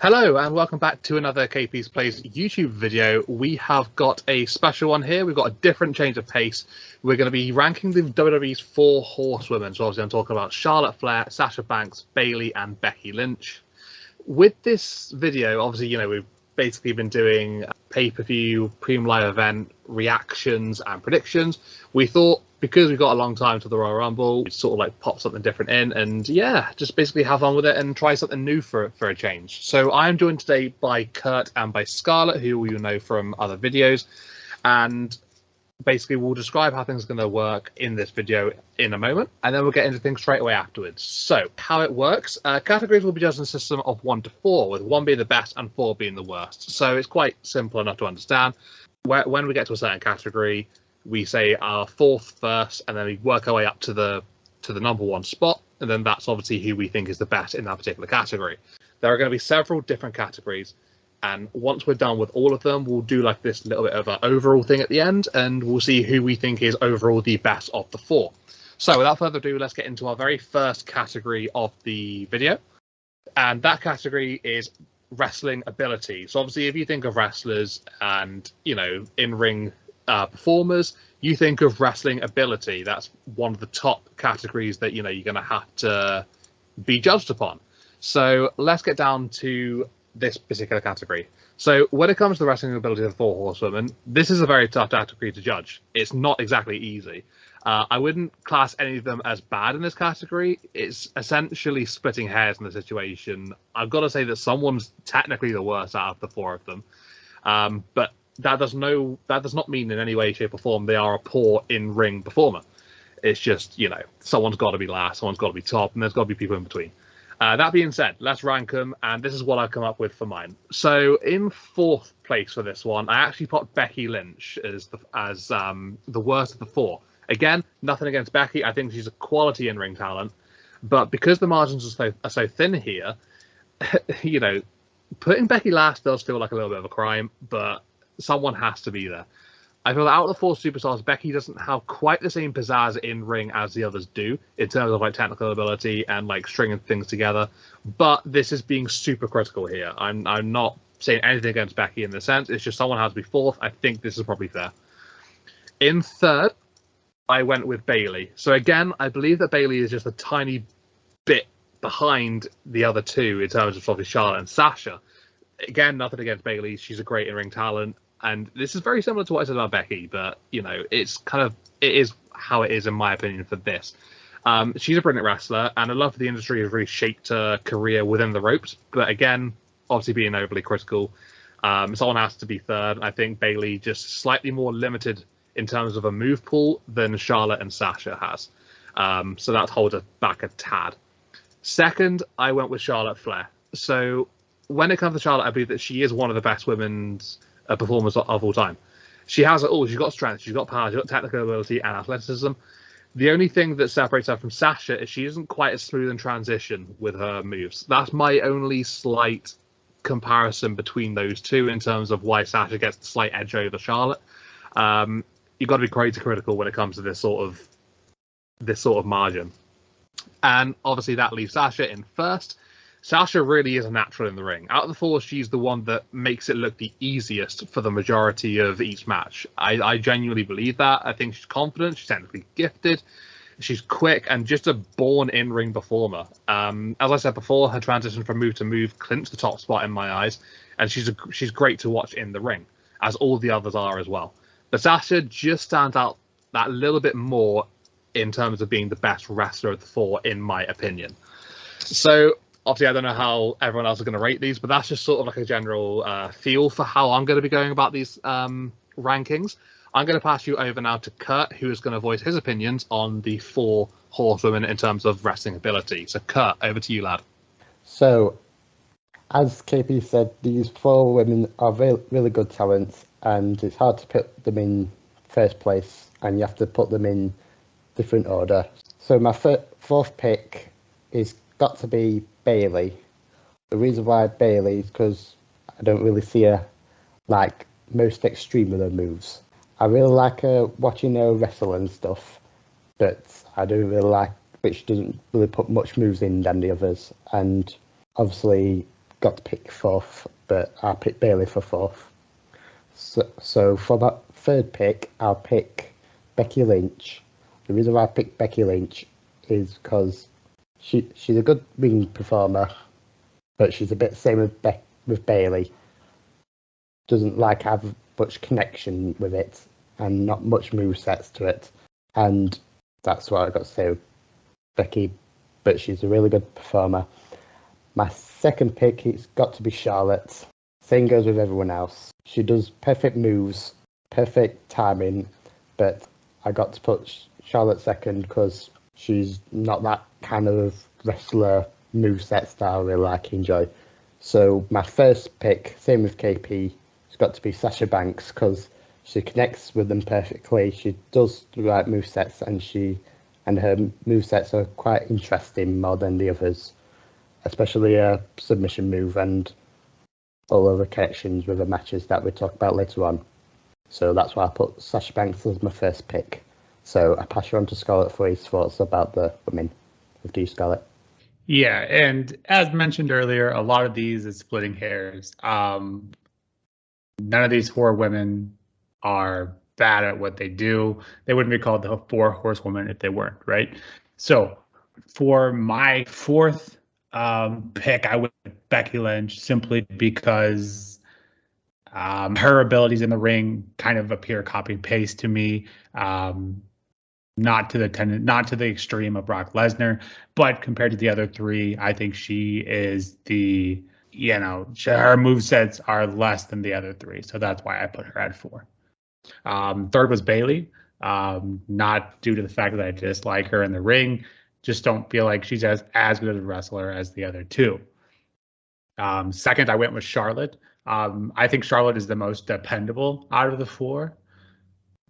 Hello and welcome back to another KP's Plays YouTube video. We have got a special one here. We've got a different change of pace. We're going to be ranking the WWE's 4 horsewomen. So obviously I'm talking about Charlotte Flair, Sasha Banks, Bayley and Becky Lynch. With this video, obviously, we've basically been doing pay-per-view, premium live event, reactions and predictions. We thought, because we've got a long time to the Royal Rumble, we'd sort of like pop something different in and just basically have fun with it and try something new for a change. So I'm joined today by Kurt and by Scarlett, who you know from other videos, and basically we'll describe how things are going to work in this video in a moment, and then we'll get into things straight away afterwards. So how it works, categories will be judged in a system of 1 to 4, with 1 being the best and 4 being the worst. So it's quite simple enough to understand. When we get to a certain category, we say our 4th first, and then we work our way up to the number 1 spot, and then that's obviously who we think is the best in that particular category. There are going to be several different categories, and once we're done with all of them, we'll do like this little bit of an overall thing at the end, and we'll see who we think is overall the best of the 4. So without further ado, let's get into our very first category of the video, and that category is wrestling ability. So obviously, if you think of wrestlers and in-ring performers, you think of wrestling ability. That's one of the top categories that you're going to have to be judged upon. So let's get down to this particular category. So when it comes to the wrestling ability of the 4 horsewomen, this is a very tough category to judge. It's not exactly easy. I wouldn't class any of them as bad in this category. It's essentially splitting hairs in the situation. I've got to say that someone's technically the worst out of the 4 of them, but that does not mean in any way, shape or form they are a poor in-ring performer. It's just, someone's got to be last, someone's got to be top, and there's got to be people in between. That being said, let's rank them, and this is what I've come up with for mine. So in 4th place for this one, I actually put Becky Lynch as the worst of the 4. Again, nothing against Becky. I think she's a quality in-ring talent, but because the margins are so thin here, putting Becky last does feel like a little bit of a crime, but someone has to be there. I feel that out of the 4 superstars, Becky doesn't have quite the same pizzazz in ring as the others do in terms of like technical ability and like stringing things together. But this is being super critical here. I'm not saying anything against Becky in this sense. It's just someone has to be 4th. I think this is probably fair. In 3rd, I went with Bayley. So again, I believe that Bayley is just a tiny bit behind the other 2 in terms of probably Charlotte and Sasha. Again, nothing against Bayley. She's a great in-ring talent. And this is very similar to what I said about Becky, but, it is how it is, in my opinion, for this. She's a brilliant wrestler, and I love the industry has really shaped her career within the ropes. But again, obviously being overly critical, someone has to be 3rd. I think Bayley just slightly more limited in terms of a move pool than Charlotte and Sasha has. So that holds her back a tad. 2nd, I went with Charlotte Flair. So when it comes to Charlotte, I believe that she is one of the best women's performers of all time. She has it all. She's got strength, she's got power, she's got technical ability and athleticism. The only thing that separates her from Sasha is she isn't quite as smooth in transition with her moves. That's my only slight comparison between those 2 in terms of why Sasha gets the slight edge over Charlotte. You've got to be crazy critical when it comes to this sort of margin. And obviously that leaves Sasha in 1st. Sasha really is a natural in the ring. Out of the 4, she's the one that makes it look the easiest for the majority of each match. I genuinely believe that. I think she's confident, she's technically gifted, she's quick, and just a born in-ring performer. As I said before, her transition from move to move clinched the top spot in my eyes, and she's great to watch in the ring, as all the others are as well. But Sasha just stands out that little bit more in terms of being the best wrestler of the 4, in my opinion. So obviously, I don't know how everyone else is going to rate these, but that's just sort of like a general feel for how I'm going to be going about these rankings. I'm going to pass you over now to Kurt, who is going to voice his opinions on the 4 horsewomen in terms of wrestling ability. So, Kurt, over to you, lad. So, as KP said, these 4 women are really good talents, and it's hard to put them in 1st place, and you have to put them in different order. So, my 4th pick is got to be Bayley. The reason why Bayley is because I don't really see her like most extreme of her moves. I really like her watching her wrestle and stuff, but I don't really like, but she doesn't really put much moves in than the others. And obviously got to pick fourth, but I picked Bailey for fourth. So for that third pick, I'll pick Becky Lynch. The reason why I picked Becky Lynch is because she's a good ring performer, but she's a bit same with Bailey. Doesn't have much connection with it, and not much movesets to it, and that's what I got to say with Becky. But she's a really good performer. My second pick, it's got to be Charlotte. Same goes with everyone else. She does perfect moves, perfect timing, but I got to put Charlotte second because she's not that kind of wrestler moveset style I really enjoy. So my first pick, same with KP, it's got to be Sasha Banks because she connects with them perfectly. She does the right movesets, and her movesets are quite interesting more than the others, especially a submission move and all other connections with the matches that we talk about later on. So that's why I put Sasha Banks as my first pick. So I pass you on to Scarlett for his thoughts about the women. Over to you, Scarlett. Yeah, and as mentioned earlier, a lot of these is splitting hairs. None of these four women are bad at what they do. They wouldn't be called the four horsewomen if they weren't, right? So for my fourth pick, I went with Becky Lynch simply because her abilities in the ring kind of appear copy paste to me. Not to the extreme of Brock Lesnar, but compared to the other three, I think she is her movesets are less than the other three. So that's why I put her at 4. Third was Bailey, not due to the fact that I dislike her in the ring, just don't feel like she's as good a wrestler as the other two. Second, I went with Charlotte. I think Charlotte is the most dependable out of the 4,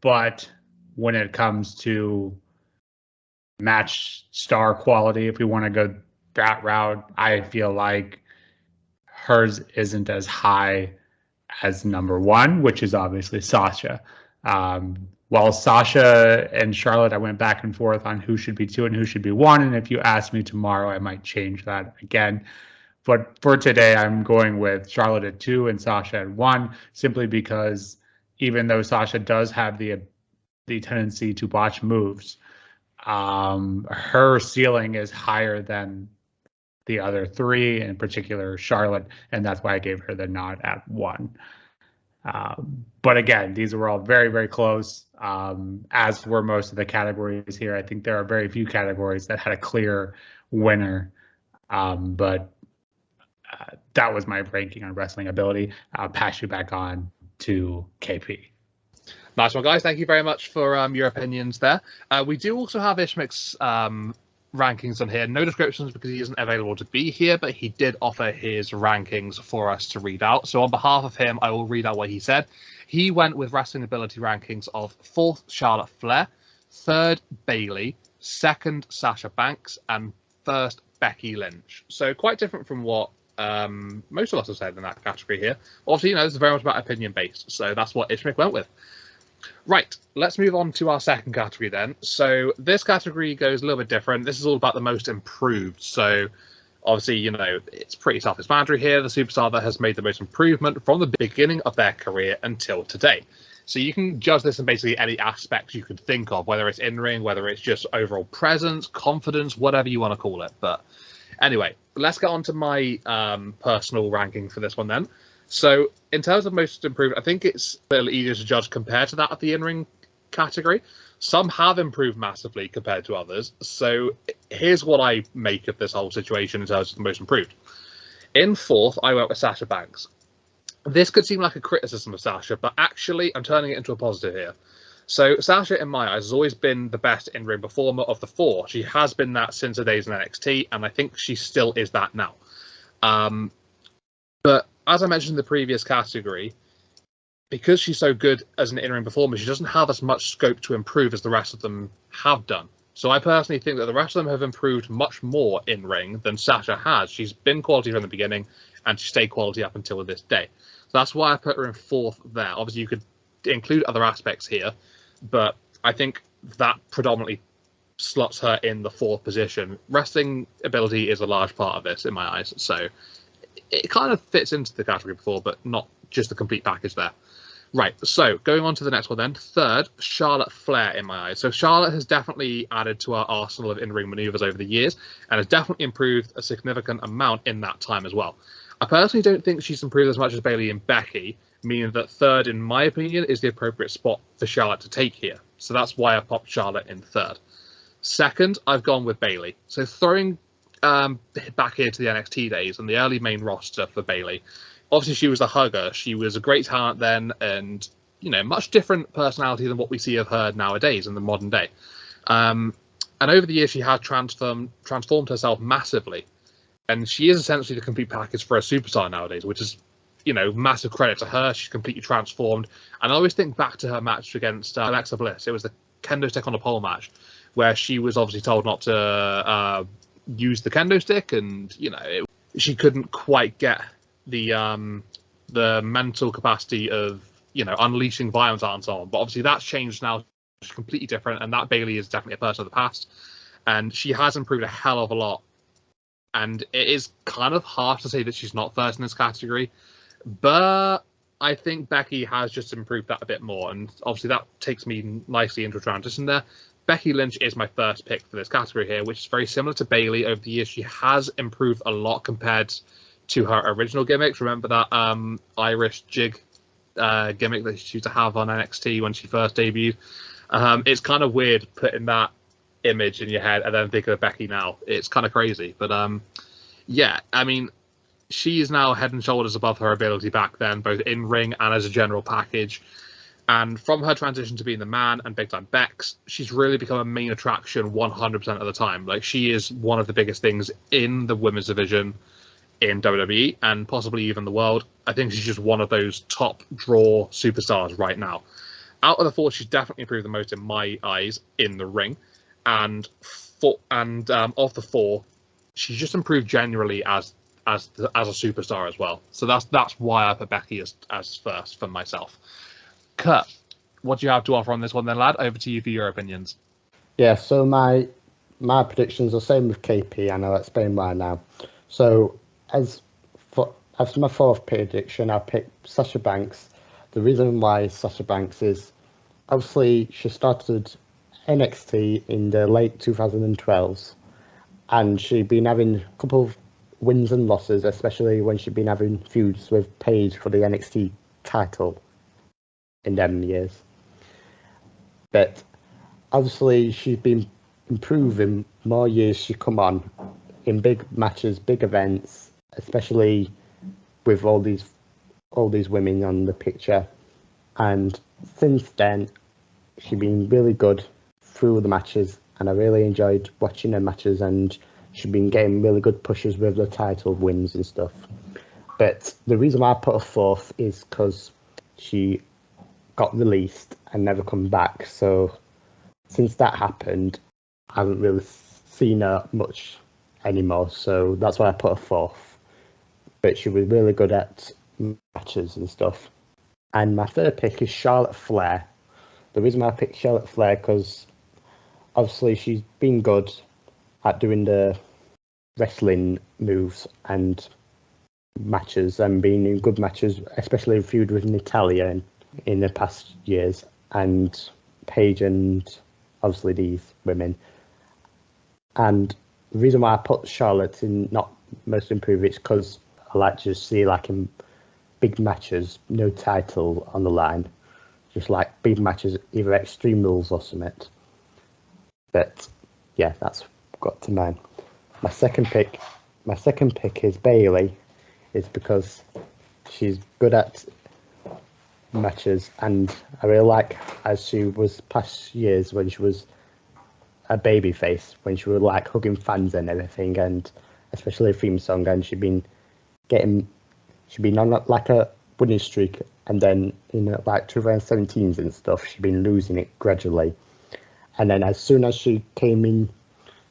but when it comes to match star quality, if we want to go that route, I feel like hers isn't as high as number 1, which is obviously Sasha. While Sasha and Charlotte, I went back and forth on who should be 2 and who should be 1. And if you ask me tomorrow, I might change that again. But for today, I'm going with Charlotte at 2 and Sasha at 1, simply because even though Sasha does have the tendency to botch moves, her ceiling is higher than the other 3, in particular Charlotte, and that's why I gave her the nod at 1. But again, these were all very, very close, as were most of the categories here. I think there are very few categories that had a clear winner, but that was my ranking on wrestling ability. I'll pass you back on to KP. Nice one, guys. Thank you very much for your opinions there. We do also have Ishmik's rankings on here. No descriptions because he isn't available to be here, but he did offer his rankings for us to read out. So on behalf of him, I will read out what he said. He went with wrestling ability rankings of 4th, Charlotte Flair, 3rd, Bailey, 2nd, Sasha Banks, and 1st, Becky Lynch. So quite different from what most of us have said in that category here. Obviously, this is very much about opinion based, so that's what Ishmik went with. Right, let's move on to our second category then. So this category goes a little bit different. This is all about the most improved. So obviously, it's pretty self-explanatory here. The superstar that has made the most improvement from the beginning of their career until today. So you can judge this in basically any aspect you could think of, whether it's in-ring, whether it's just overall presence, confidence, whatever you want to call it. But anyway, let's get on to my personal ranking for this one then. So in terms of most improved, I think it's a little easier to judge compared to that of the in-ring category. Some have improved massively compared to others. So here's what I make of this whole situation in terms of the most improved. In 4th, I went with Sasha Banks. This could seem like a criticism of Sasha, but actually I'm turning it into a positive here. So Sasha, in my eyes, has always been the best in-ring performer of the 4. She has been that since her days in NXT, and I think she still is that now. But as I mentioned in the previous category, because she's so good as an in-ring performer, she doesn't have as much scope to improve as the rest of them have done. So I personally think that the rest of them have improved much more in-ring than Sasha has. She's been quality from the beginning, and she stayed quality up until this day. So that's why I put her in 4th there. Obviously, you could include other aspects here, but I think that predominantly slots her in the 4th position. Wrestling ability is a large part of this in my eyes, so it kind of fits into the category before, but not just the complete package there. Right, so going on to the next one then. Third, Charlotte Flair in my eyes. So Charlotte has definitely added to our arsenal of in-ring maneuvers over the years and has definitely improved a significant amount in that time as well. I personally don't think she's improved as much as Bayley and Becky, meaning that third, in my opinion, is the appropriate spot for Charlotte to take here. So that's why I popped Charlotte in third. Second, I've gone with Bayley. So throwing back here to the NXT days and the early main roster for Bayley, obviously she was a hugger. She was a great talent then, and much different personality than what we see of her nowadays in the modern day. And over the years, she has transformed herself massively, and she is essentially the complete package for a superstar nowadays, which is massive credit to her. She's completely transformed. And I always think back to her match against Alexa Bliss. It was the kendo stick on a pole match, where she was obviously told not to use the kendo stick, and she couldn't quite get the mental capacity of unleashing violence on someone. But obviously that's changed now. She's completely different, and that Bayley is definitely a person of the past, and she has improved a hell of a lot. And it is kind of hard to say that she's not first in this category, but I think Becky has just improved that a bit more, and obviously that takes me nicely into a transition there. Becky Lynch is my first pick for this category here, which is very similar to Bayley. Over the years, she has improved a lot compared to her original gimmicks. Remember that Irish jig gimmick that she used to have on NXT when she first debuted? It's kind of weird putting that image in your head and then thinking of Becky now. It's kind of crazy. But yeah, I mean, she is now head and shoulders above her ability back then, both in ring and as a general package. And from her transition to being the man and big time Bex, she's really become a main attraction 100% of the time. Like, she is one of the biggest things in the women's division in WWE and possibly even the world. I think she's just one of those top draw superstars right now. Out of the four, she's definitely improved the most in my eyes in the ring, and of the four, she's just improved generally as a superstar as well. So that's why I put Becky as first for myself. Kurt, what do you have to offer on this one then, lad? Over to you for your opinions. Yeah, so my predictions are the same with KP, and I'll explain why now. So as my fourth prediction, I picked Sasha Banks. The reason why Sasha Banks is, obviously, she started NXT in the late 2012s, and she'd been having a couple of wins and losses, especially when she'd been having feuds with Paige for the NXT title in them years. But obviously, she's been improving more years she come on in big matches, big events, especially with all these women on the picture. And since then, she's been really good through the matches, and I really enjoyed watching her matches, and she's been getting really good pushes with the title wins and stuff. But the reason why I put her fourth is because she got released and never come back. So since that happened, I haven't really seen her much anymore. So that's why I put her fourth. But she was really good at matches and stuff. And my third pick is Charlotte Flair. The reason why I picked Charlotte Flair, because obviously she's been good at doing the wrestling moves and matches, and being in good matches, especially in feud with Natalia in the past years, and Paige and obviously these women. And the reason why I put Charlotte in not most improved is because I like to see, like, in big matches, no title on the line, just like big matches, either Extreme Rules or something. But yeah, that's got to mind. My second pick is Bayley, is because she's good at matches, and I really like as she was past years when she was a baby face, when she was like hugging fans and everything, and especially a theme song, and she'd been on like a winning streak, and then in like 2017s and stuff, she'd been losing it gradually, and then as soon as she came in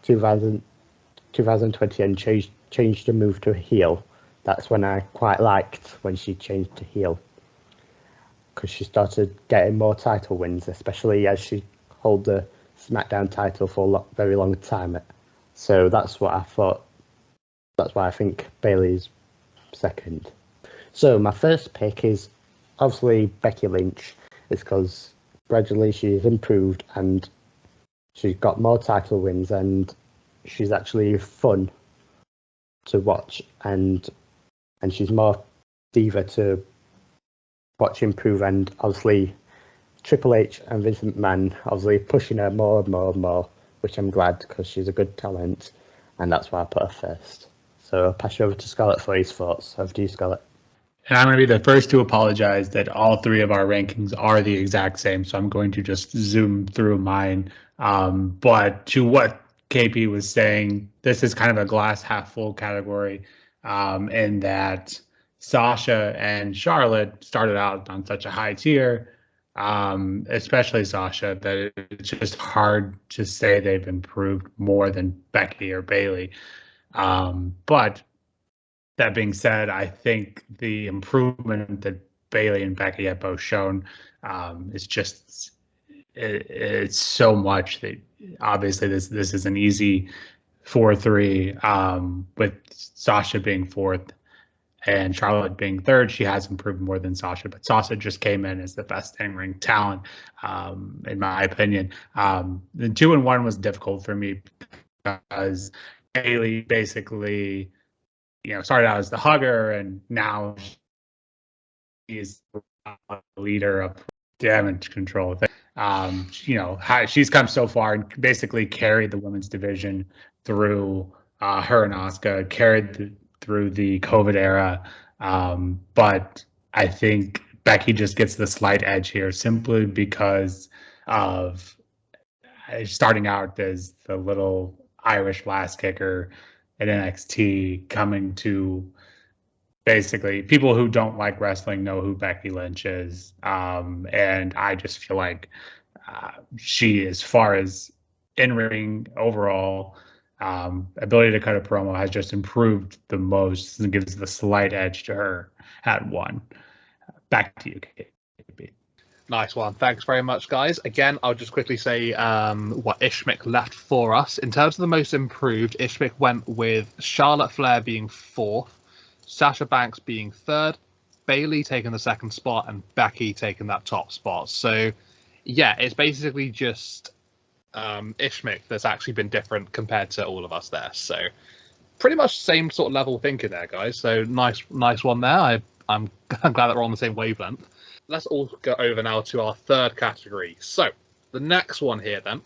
2020 and changed the move to heel, that's when I quite liked when she changed to heel, because she started getting more title wins, especially as she held the SmackDown title for a very long time. So that's what I thought. That's why I think Bayley's second. So my first pick is obviously Becky Lynch. It's because gradually she's improved and she's got more title wins and she's actually fun to watch and she's more diva to watch improve, and obviously Triple H and Vince McMahon obviously pushing her more and more and more, which I'm glad because she's a good talent, and that's why I put her first. So I'll pass you over to Scarlett for his thoughts. Over to you, Scarlett. And I'm going to be the first to apologize that all three of our rankings are the exact same, so I'm going to just zoom through mine. But to what KP was saying, this is kind of a glass half full category, in that Sasha and Charlotte started out on such a high tier, especially Sasha, that it's just hard to say they've improved more than Becky or Bayley. But that being said, I think the improvement that Bayley and Becky have both shown is just it's so much that obviously this is an easy 4-3, with Sasha being fourth and Charlotte being third. She has improved more than Sasha, but Sasha just came in as the best in-ring talent, in my opinion. The 2 and 1 was difficult for me because Bayley basically, started out as the hugger, and now she's a leader of damage control. She's come so far and basically carried the women's division through, her and Asuka carried through the COVID era. But I think Becky just gets the slight edge here simply because of starting out as the little Irish blast kicker at NXT, coming to basically people who don't like wrestling know who Becky Lynch is. And I just feel like she, as far as in-ring overall ability to cut a promo, has just improved the most and gives the slight edge to her at 1. Back to you, KB. Nice one. Thanks very much, guys. Again, I'll just quickly say what Ishmik left for us. In terms of the most improved, Ishmik went with Charlotte Flair being 4th, Sasha Banks being 3rd, Bayley taking the 2nd spot, and Becky taking that top spot. So, yeah, it's basically just Ishmik that's actually been different compared to all of us there. So, pretty much same sort of level thinking there, guys. So, nice one there. I'm glad that we're on the same wavelength. Let's all go over now to our 3rd category. So, the next one here, then,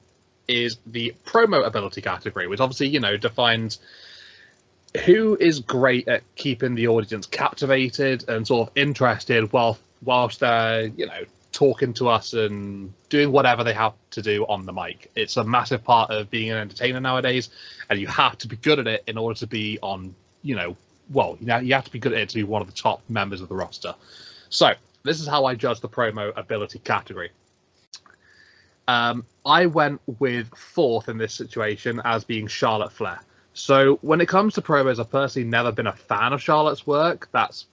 is the promo ability category, which obviously, defines who is great at keeping the audience captivated and sort of interested whilst they're, talking to us and doing whatever they have to do on the mic. It's a massive part of being an entertainer nowadays, and you have to be good at it in order to be on, you have to be good at it to be one of the top members of the roster. So, this is how I judge the promo ability category. I went with 4th in this situation as being Charlotte Flair. So when it comes to promos, I've personally never been a fan of Charlotte's work. That's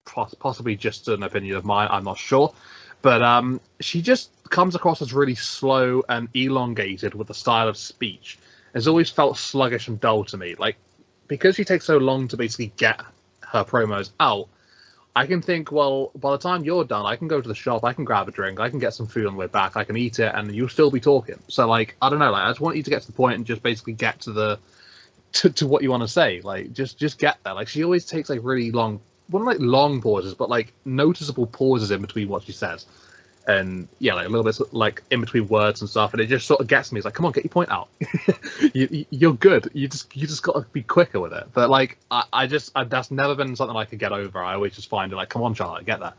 possibly just an opinion of mine. I'm not sure. But she just comes across as really slow and elongated with the style of speech. It's always felt sluggish and dull to me. Like, because she takes so long to basically get her promos out, I can think, well, by the time you're done, I can go to the shop, I can grab a drink, I can get some food on the way back, I can eat it, and you'll still be talking. So, I don't know, I just want you to get to the point and just basically get to to what you want to say. Just get there. She always takes, really long, not long pauses, but, noticeable pauses in between what she says. And, yeah, a little bit, in between words and stuff, and it just sort of gets me. It's come on, get your point out. You're good. You just got to be quicker with it. But, that's never been something I could get over. I always just find it, come on, Charlotte, get that.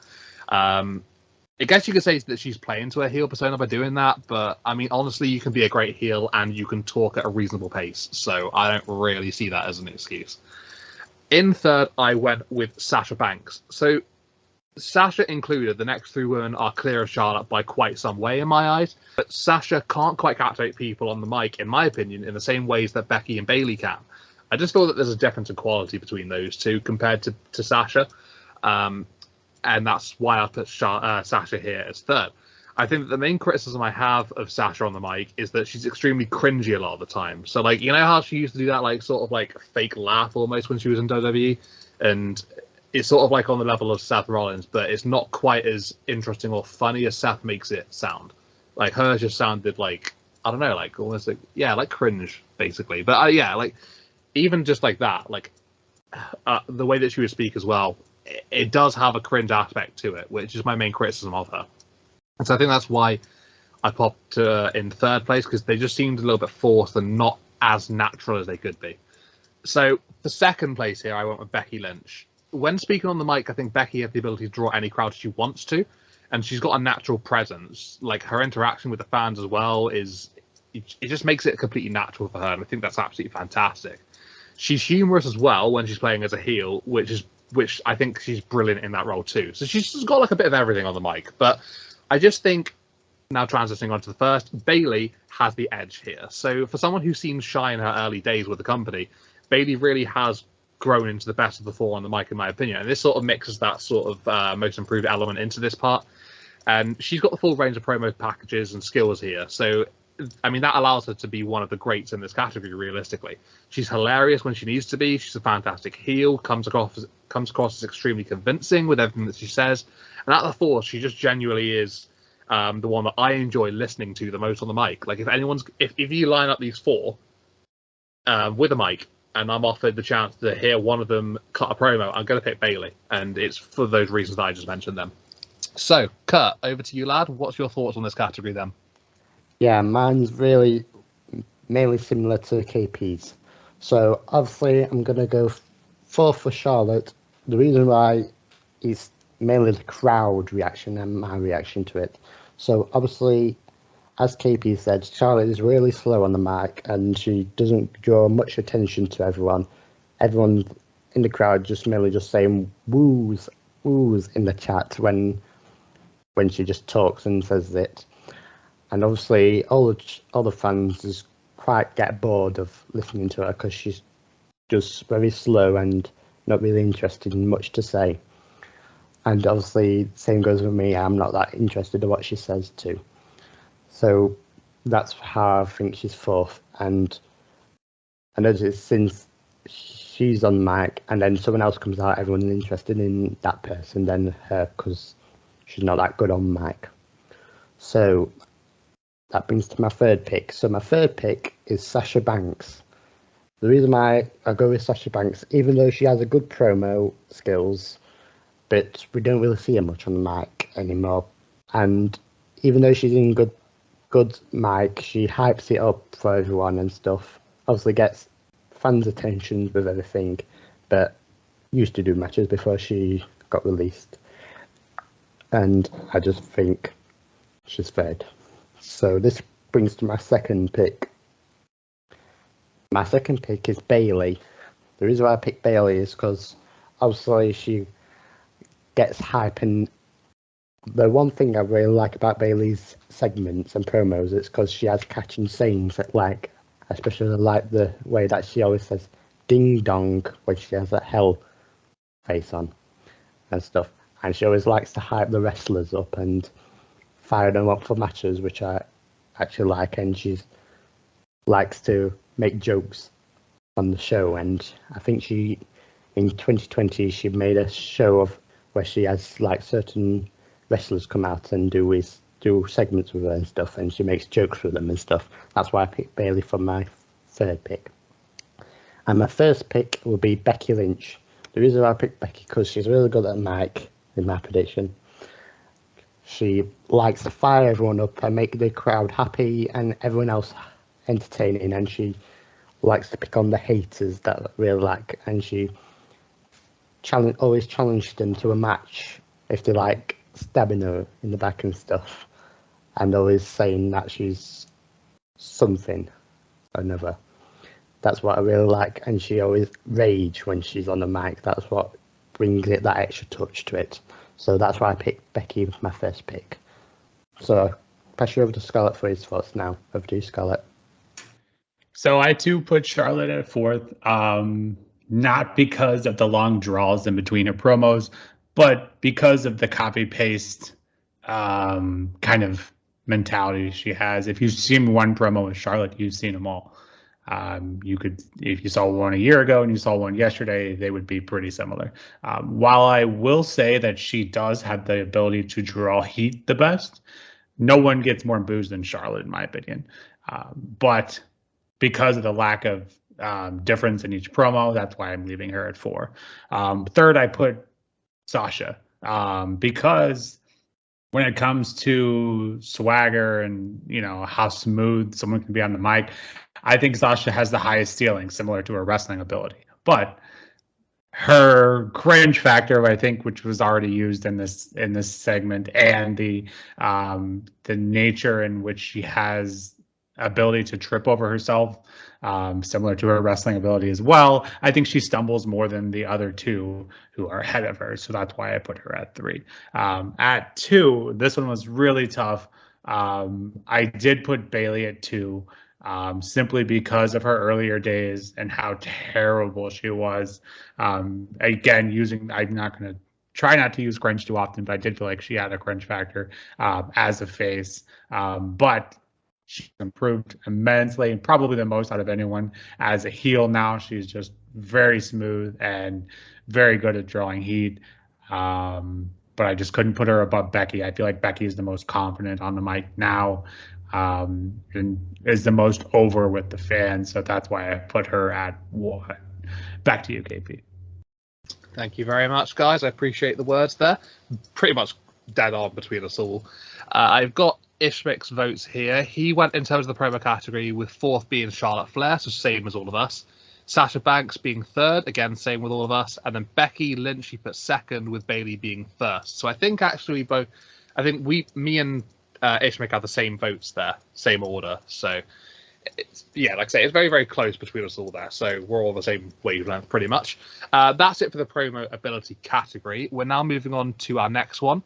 I guess you could say that she's playing to her heel persona by doing that, but, honestly, you can be a great heel and you can talk at a reasonable pace. So I don't really see that as an excuse. In 3rd, I went with Sasha Banks. So Sasha included, the next 3 women are clear of Charlotte by quite some way in my eyes. But Sasha can't quite captivate people on the mic, in my opinion, in the same ways that Becky and Bayley can. I just feel that there's a difference in quality between those two compared to Sasha. And that's why I put Sasha here as 3rd. I think that the main criticism I have of Sasha on the mic is that she's extremely cringy a lot of the time. So, how she used to do that, fake laugh almost when she was in WWE? and it's sort of like on the level of Seth Rollins, but it's not quite as interesting or funny as Seth makes it sound. Like hers just sounded like, I don't know, like almost like, yeah, like cringe basically. But yeah, like even just like that, like the way that she would speak as well, it does have a cringe aspect to it, which is my main criticism of her. And so I think that's why I popped in third place, because they just seemed a little bit forced and not as natural as they could be. So for second place here, I went with Becky Lynch. When speaking on the mic, I think Becky has the ability to draw any crowd she wants to, and she's got a natural presence. Like her interaction with the fans as well it just makes it completely natural for her, and I think that's absolutely fantastic. She's humorous as well when she's playing as a heel, which I think she's brilliant in that role too. So she's just got like a bit of everything on the mic. But I just think, now transitioning on to the first, Bayley has the edge here. So for someone who seems shy in her early days with the company, Bayley really has grown into the best of the four on the mic, in my opinion. And this sort of mixes that sort of most improved element into this part. And she's got the full range of promo packages and skills here. So, I mean, that allows her to be one of the greats in this category, realistically. She's hilarious when she needs to be. She's a fantastic heel, comes across as extremely convincing with everything that she says. And at the four, she just genuinely is the one that I enjoy listening to the most on the mic. Like, if you line up these four with a mic, and I'm offered the chance to hear one of them cut a promo, I'm going to pick Bayley. And it's for those reasons that I just mentioned them. So, Kurt, over to you, lad. What's your thoughts on this category then? Yeah, mine's really mainly similar to KP's. So, obviously, I'm going to go fourth for Charlotte. The reason why is mainly the crowd reaction and my reaction to it. So, obviously, as KP said, Charlotte is really slow on the mic and she doesn't draw much attention to everyone. Everyone in the crowd just merely just saying woos in the chat when she just talks and says it. And obviously all the fans just quite get bored of listening to her because she's just very slow and not really interested in much to say. And obviously same goes with me, I'm not that interested in what she says too. So that's how I think she's fourth. And I noticed since she's on mic and then someone else comes out, everyone's interested in that person, then her, because she's not that good on mic. So that brings to my third pick. So my third pick is Sasha Banks. The reason why I go with Sasha Banks, even though she has a good promo skills, but we don't really see her much on the mic anymore. And even though she's in good mic, she hypes it up for everyone and stuff. Obviously gets fans' attention with everything, but used to do matches before she got released. And I just think she's third. So this brings to my second pick. My second pick is Bayley. The reason why I picked Bayley is because obviously she gets hype, and the one thing I really like about Bayley's segments and promos is because she has catching sayings that, like, especially like the way that she always says ding dong when she has that hell face on and stuff. And she always likes to hype the wrestlers up and fire them up for matches, which I actually like. And she likes to make jokes on the show. And I think in 2020, she made a show of where she has like certain wrestlers come out and do segments with her and stuff, and she makes jokes with them and stuff. That's why I picked Bayley for my third pick. And my first pick will be Becky Lynch. The reason why I picked Becky because she's really good at mic, in my prediction. She likes to fire everyone up and make the crowd happy and everyone else entertaining, and she likes to pick on the haters that really like, and she always challenged them to a match if they like stabbing her in the back and stuff, and always saying that she's something or another. That's what I really like, and she always rage when she's on the mic. That's what brings it that extra touch to it. So that's why I picked Becky with my first pick. So pass you over to Scarlett for his thoughts now. Over to you, Scarlett. So I too put Charlotte at fourth, not because of the long draws in between her promos, but because of the copy paste kind of mentality she has. If you've seen one promo with Charlotte, you've seen them all. You could, if you saw one a year ago and you saw one yesterday, they would be pretty similar. While I will say that she does have the ability to draw heat the best, no one gets more boos than Charlotte, in my opinion. But because of the lack of difference in each promo, that's why I'm leaving her at 4. Third, I put Sasha, because when it comes to swagger and, you know, how smooth someone can be on the mic, I think Sasha has the highest ceiling, similar to her wrestling ability. But her cringe factor, I think, which was already used in this segment, and the nature in which she has ability to trip over herself, similar to her wrestling ability as well. I think she stumbles more than the other two who are ahead of her, so that's why I put her at 3. At 2, this one was really tough. I did put Bailey at 2. Simply because of her earlier days and how terrible she was. Again, I'm not going to try not to use cringe too often, but I did feel like she had a cringe factor as a face. But she's improved immensely, and probably the most out of anyone as a heel now. She's just very smooth and very good at drawing heat. But I just couldn't put her above Becky. I feel like Becky is the most confident on the mic now. And is the most over with the fans, so that's why I put her at 1. Back to you, KP. Thank you very much, guys. I appreciate the words there. Pretty much dead on between us all. I've got Ishmik's votes here. He went in terms of the promo category with 4th being Charlotte Flair, so same as all of us. Sasha Banks being 3rd, again same with all of us, and then Becky Lynch he put 2nd, with Bailey being 1st. So I think actually me and Ishmik have the same votes there, same order. So, like I say, it's very, very close between us all there. So we're all the same wavelength, pretty much. That's it for the promo ability category. We're now moving on to our next one,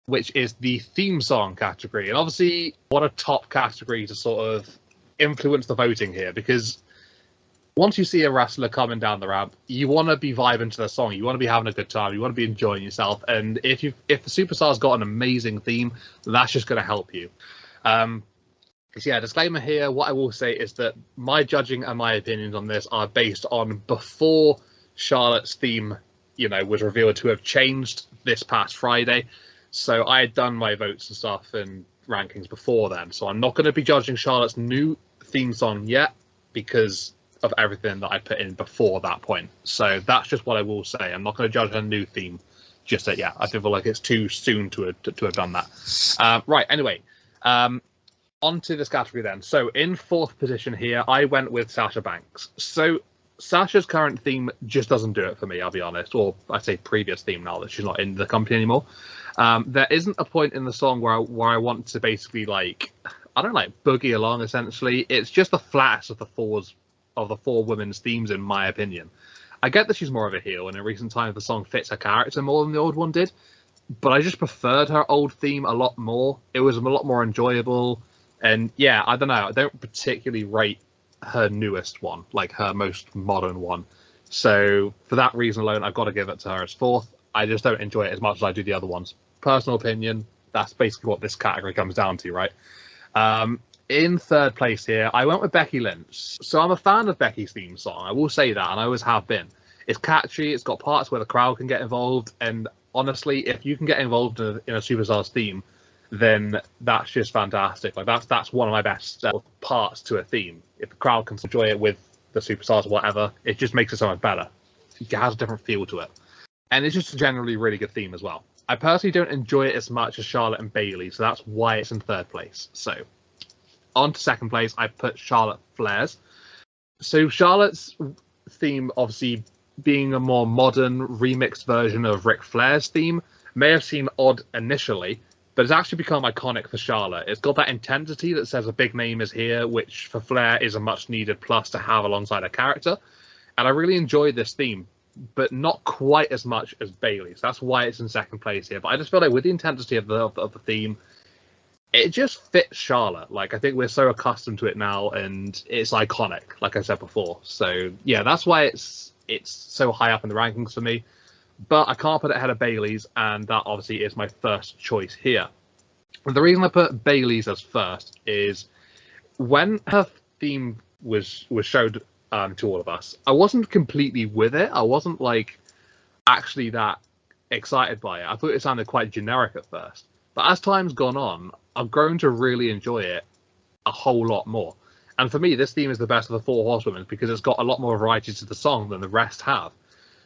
which is the theme song category. And obviously, what a top category to sort of influence the voting here, because once you see a wrestler coming down the ramp, you want to be vibing to the song. You want to be having a good time. You want to be enjoying yourself. And if the superstar's got an amazing theme, that's just going to help you. Disclaimer here. What I will say is that my judging and my opinions on this are based on before Charlotte's theme, was revealed to have changed this past Friday. So I had done my votes and stuff and rankings before then. So I'm not going to be judging Charlotte's new theme song yet, because of everything that I put in before that point. So that's just what I will say. I'm not going to judge her new theme just yet. I feel like it's too soon to have done that. Right, anyway, on to this category then. So in 4th position here, I went with Sasha Banks. So Sasha's current theme just doesn't do it for me, I'll be honest. Or I say previous theme now that she's not in the company anymore. There isn't a point in the song where I want to basically boogie along, essentially. It's just the flattest of the 4 women's themes, in my opinion. I get that she's more of a heel, and in recent times the song fits her character more than the old one did, but I just preferred her old theme a lot more. It was a lot more enjoyable, and I don't know, I don't particularly rate her newest one, like her most modern one. So for that reason alone, I've got to give it to her as 4th. I just don't enjoy it as much as I do the other ones. Personal opinion, that's basically what this category comes down to, right? In 3rd place here, I went with Becky Lynch. So I'm a fan of Becky's theme song. I will say that, and I always have been. It's catchy. It's got parts where the crowd can get involved. And honestly, if you can get involved in a superstar's theme, then that's just fantastic. Like that's one of my best parts to a theme. If the crowd can enjoy it with the superstars or whatever, it just makes it so much better. It has a different feel to it. And it's just a generally really good theme as well. I personally don't enjoy it as much as Charlotte and Bailey, so that's why it's in 3rd place. So on to 2nd place, I put Charlotte Flair's. So Charlotte's theme, obviously being a more modern remixed version of Ric Flair's theme, may have seemed odd initially, but it's actually become iconic for Charlotte. It's got that intensity that says a big name is here, which for Flair is a much needed plus to have alongside her character. And I really enjoyed this theme, but not quite as much as Bailey's. That's why it's in 2nd place here. But I just feel like with the intensity of the theme, it just fits Charlotte. Like, I think we're so accustomed to it now, and it's iconic, like I said before. So that's why it's so high up in the rankings for me. But I can't put it ahead of Bailey's, and that obviously is my first choice here. And the reason I put Bailey's as first is when her theme was showed to all of us, I wasn't completely with it. I wasn't like actually that excited by it. I thought it sounded quite generic at first, but as time's gone on, I've grown to really enjoy it a whole lot more. And for me, this theme is the best of the Four Horsewomen because it's got a lot more variety to the song than the rest have.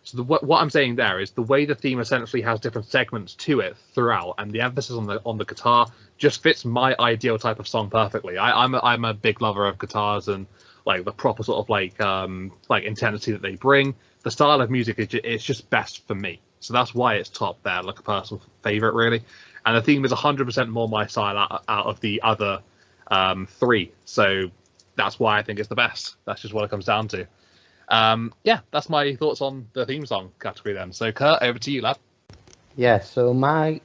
So what I'm saying there is the way the theme essentially has different segments to it throughout, and the emphasis on the guitar just fits my ideal type of song perfectly. I'm a big lover of guitars and like the proper sort of like intensity that they bring. The style of music it's just best for me. So that's why it's top there, like a personal favorite really. And the theme is 100% more my style out of the other three. So that's why I think it's the best. That's just what it comes down to. Yeah, that's my thoughts on the theme song category then. So Kurt, over to you, lad. Yeah, so my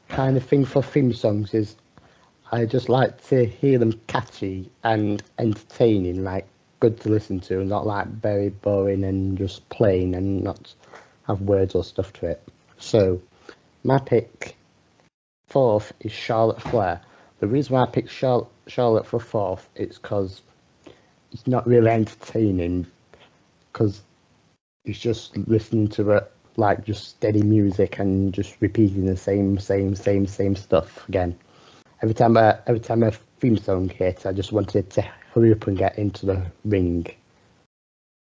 kind of thing for theme songs is I just like to hear them catchy and entertaining, like good to listen to, not like very boring and just plain and not have words or stuff to it. So my pick fourth is Charlotte Flair. The reason why I picked Charlotte for fourth is because it's not really entertaining, because it's just listening to it like just steady music and just repeating the same stuff again. Every time a theme song hit, I just wanted to hurry up and get into the ring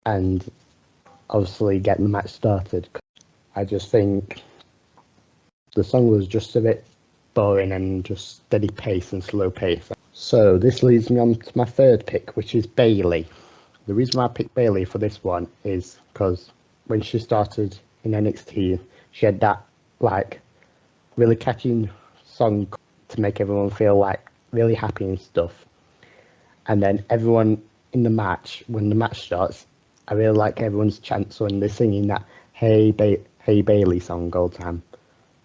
and obviously get the match started. I just think the song was just a bit boring and just steady pace and slow pace. So this leads me on to my third pick, which is Bayley. The reason why I picked Bayley for this one is because when she started in NXT, she had that like really catchy song to make everyone feel like really happy and stuff. And then everyone in the match, when the match starts, I really like everyone's chants when they're singing that Hey Bayley song all the time,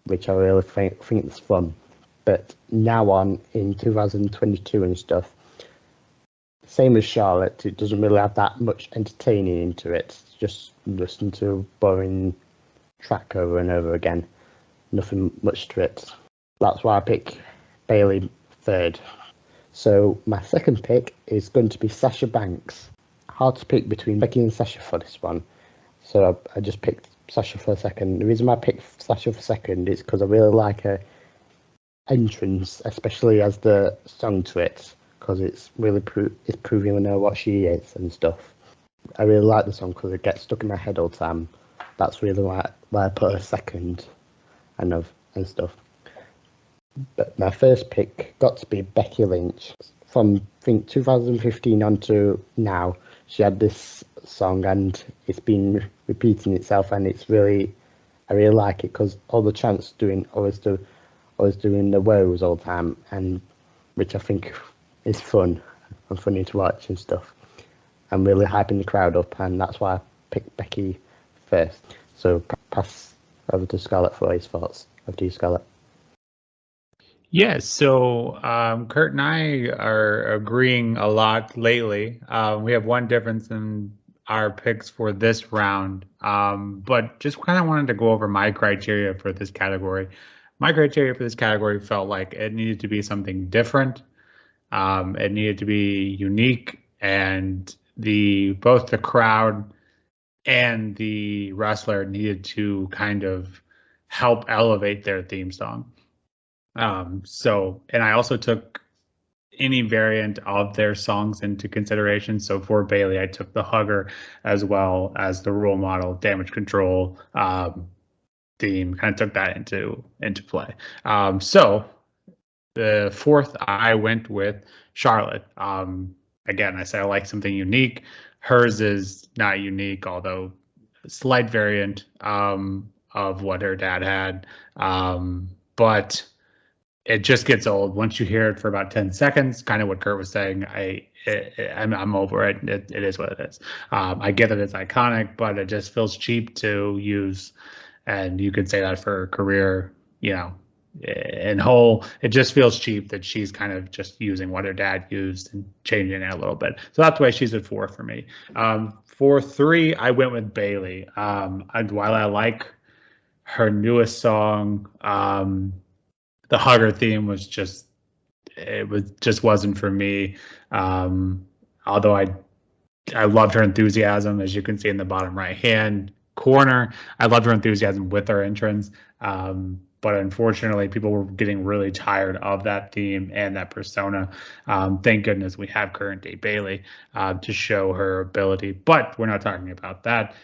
which I really think is fun. But now on in 2022 and stuff, same as Charlotte, it doesn't really have that much entertaining into it. It's just listen to a boring track over and over again. Nothing much to it. That's why I pick Bayley third. So my second pick is going to be Sasha Banks. Hard to pick between Becky and Sasha for this one. So I just picked Sasha for second. The reason why I picked Sasha for second is because I really like her entrance, especially as the song to it, because it's really it's proving to know what she is and stuff. I really like the song because it gets stuck in my head all the time. That's really why I put her second and stuff. But my first pick got to be Becky Lynch. From I think 2015 on to now, she had this song and it's been repeating itself, and I really like it because all the chants always doing the woes all the time, and which I think is fun and funny to watch and stuff. I'm really hyping the crowd up, and that's why I picked Becky first. So pass over to Scarlett for his thoughts. Over to you, Scarlett. Yeah, so Kurt and I are agreeing a lot lately. We have one difference in our picks for this round, but just kind of wanted to go over my criteria for this category. My criteria for this category felt like it needed to be something different. It needed to be unique, and both the crowd and the wrestler needed to kind of help elevate their theme song. And I also took any variant of their songs into consideration. So for Bayley, I took the Hugger as well as the Role Model Damage Control theme, kind of took that into play. So the fourth, I went with Charlotte. Again, I said I like something unique. Hers is not unique, although a slight variant of what her dad had. But it just gets old once you hear it for about 10 seconds. Kind of what Kurt was saying. I'm over it. It is what it is. I get that it's iconic, but it just feels cheap to use. And you could say that for her career, in whole. It just feels cheap that she's kind of just using what her dad used and changing it a little bit. So that's why she's at 4 for me. For 3, I went with Bayley. While I like her newest song, the Hugger theme wasn't for me. although I loved her enthusiasm, as you can see in the bottom right hand corner. I loved her enthusiasm with her entrance. But unfortunately, people were getting really tired of that theme and that persona. Thank goodness we have current day Bailey to show her ability. But we're not talking about that.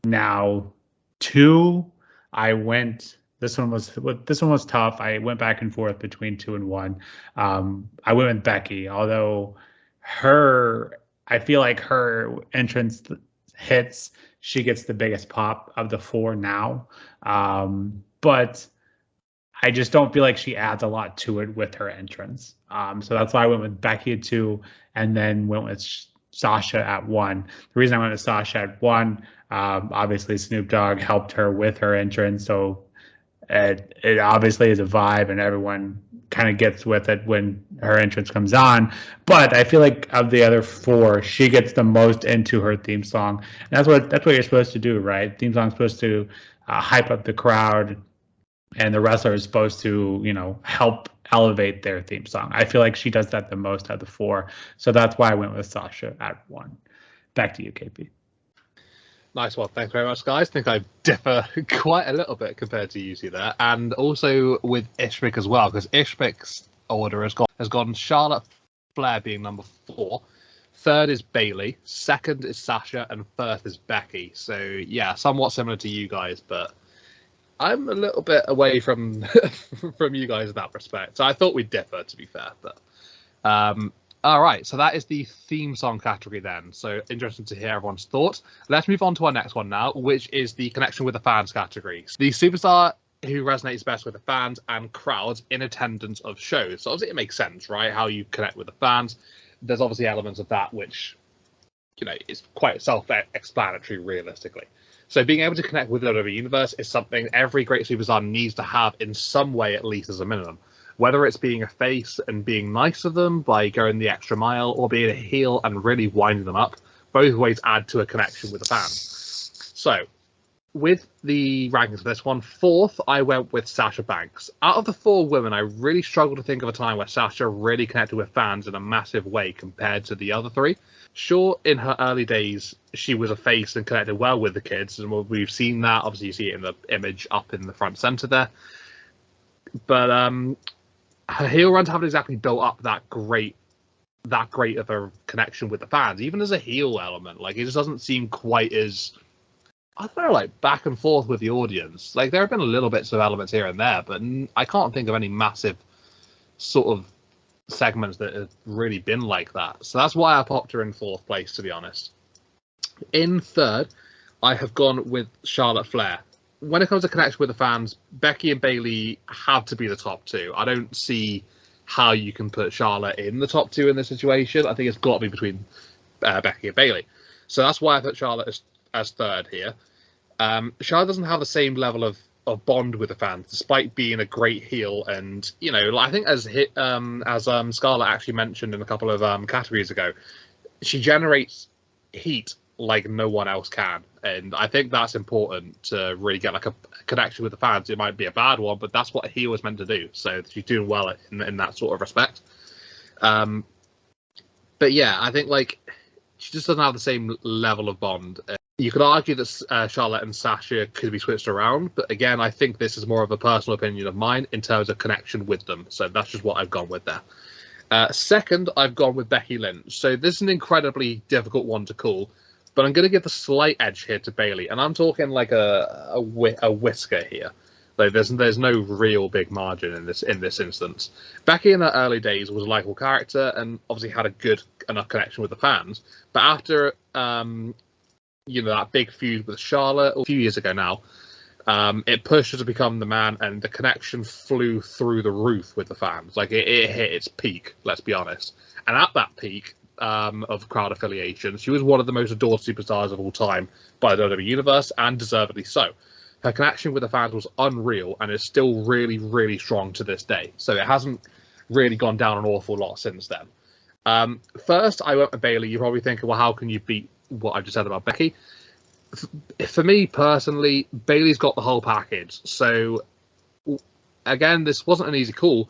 Now, two, I went. This one was tough. I went back and forth between 2 and 1. I went with Becky, although I feel like her entrance hits, she gets the biggest pop of the 4 now. But I just don't feel like she adds a lot to it with her entrance. So that's why I went with Becky at 2 and then went with Sasha at 1. The reason I went with Sasha at 1, obviously Snoop Dogg helped her with her entrance. So it obviously is a vibe and everyone kind of gets with it when her entrance comes on. But I feel like of the other 4, she gets the most into her theme song. And that's what you're supposed to do, right? Theme song's supposed to hype up the crowd, and the wrestler is supposed to, help elevate their theme song. I feel like she does that the most out of the 4. So that's why I went with Sasha at 1. Back to you, KP. Nice one. Thanks very much, guys. I think I differ quite a little bit compared to you two there. And also with Ishbik as well, because Ishbik's order has gone Charlotte Flair being number 4. 3rd is Bailey. 2nd is Sasha. And 1st is Becky. So, yeah, somewhat similar to you guys, but I'm a little bit away from from you guys in that respect. So I thought we'd differ, to be fair. But all right, so that is the theme song category then. So interesting to hear everyone's thoughts. Let's move on to our next one now, which is the connection with the fans category. The superstar who resonates best with the fans and crowds in attendance of shows. So obviously it makes sense, right? How you connect with the fans. There's obviously elements of that which, is quite self-explanatory realistically. So being able to connect with the WWE Universe is something every great superstar needs to have in some way, at least as a minimum. Whether it's being a face and being nice to them by going the extra mile, or being a heel and really winding them up, both ways add to a connection with the fans. So, with the rankings for this one, 4th, I went with Sasha Banks. Out of the 4 women, I really struggle to think of a time where Sasha really connected with fans in a massive way compared to the other 3. Sure, in her early days, she was a face and connected well with the kids, and we've seen that. Obviously, you see it in the image up in the front center there. But her heel runs haven't exactly built up that great of a connection with the fans, even as a heel element. Like, it just doesn't seem quite as, I don't know, like back and forth with the audience. Like, there have been a little bits of elements here and there, but I can't think of any massive sort of segments that have really been like that. So that's why I popped her in 4th place, to be honest. In 3rd, I have gone with Charlotte Flair. When it comes to connection with the fans, Becky and Bailey have to be the top 2. I don't see how you can put Charlotte in the top 2 in this situation. I think it's got to be between Becky and Bailey. So that's why I put Charlotte as 3rd here. Charlotte doesn't have the same level of bond with the fans, despite being a great heel. And, I think as Scarlett actually mentioned in a couple of categories ago, she generates heat like no one else can, and I think that's important to really get like a connection with the fans. It might be a bad one, but that's what a heel is meant to do, so she's doing well in that sort of respect. But yeah, I think like she just doesn't have the same level of bond. You could argue that Charlotte and Sasha could be switched around, but again, I think this is more of a personal opinion of mine in terms of connection with them, so that's just what I've gone with there. 2nd, I've gone with Becky Lynch. So this is an incredibly difficult one to call, but I'm going to give the slight edge here to Bailey, and I'm talking like a whisker here. Like there's no real big margin in this instance. Becky in her early days was a likable character and obviously had a good enough connection with the fans. But after that big feud with Charlotte a few years ago now, it pushed her to become the man, and the connection flew through the roof with the fans. Like it hit its peak, let's be honest. And at that peak of crowd affiliation, she was one of the most adored superstars of all time by the WWE Universe, and deservedly so. Her connection with the fans was unreal and is still really, really strong to this day. So it hasn't really gone down an awful lot since then. First, I went with Bailey. You're probably thinking, well, how can you beat what I just said about Becky? For me personally, Bailey's got the whole package. So again, this wasn't an easy call,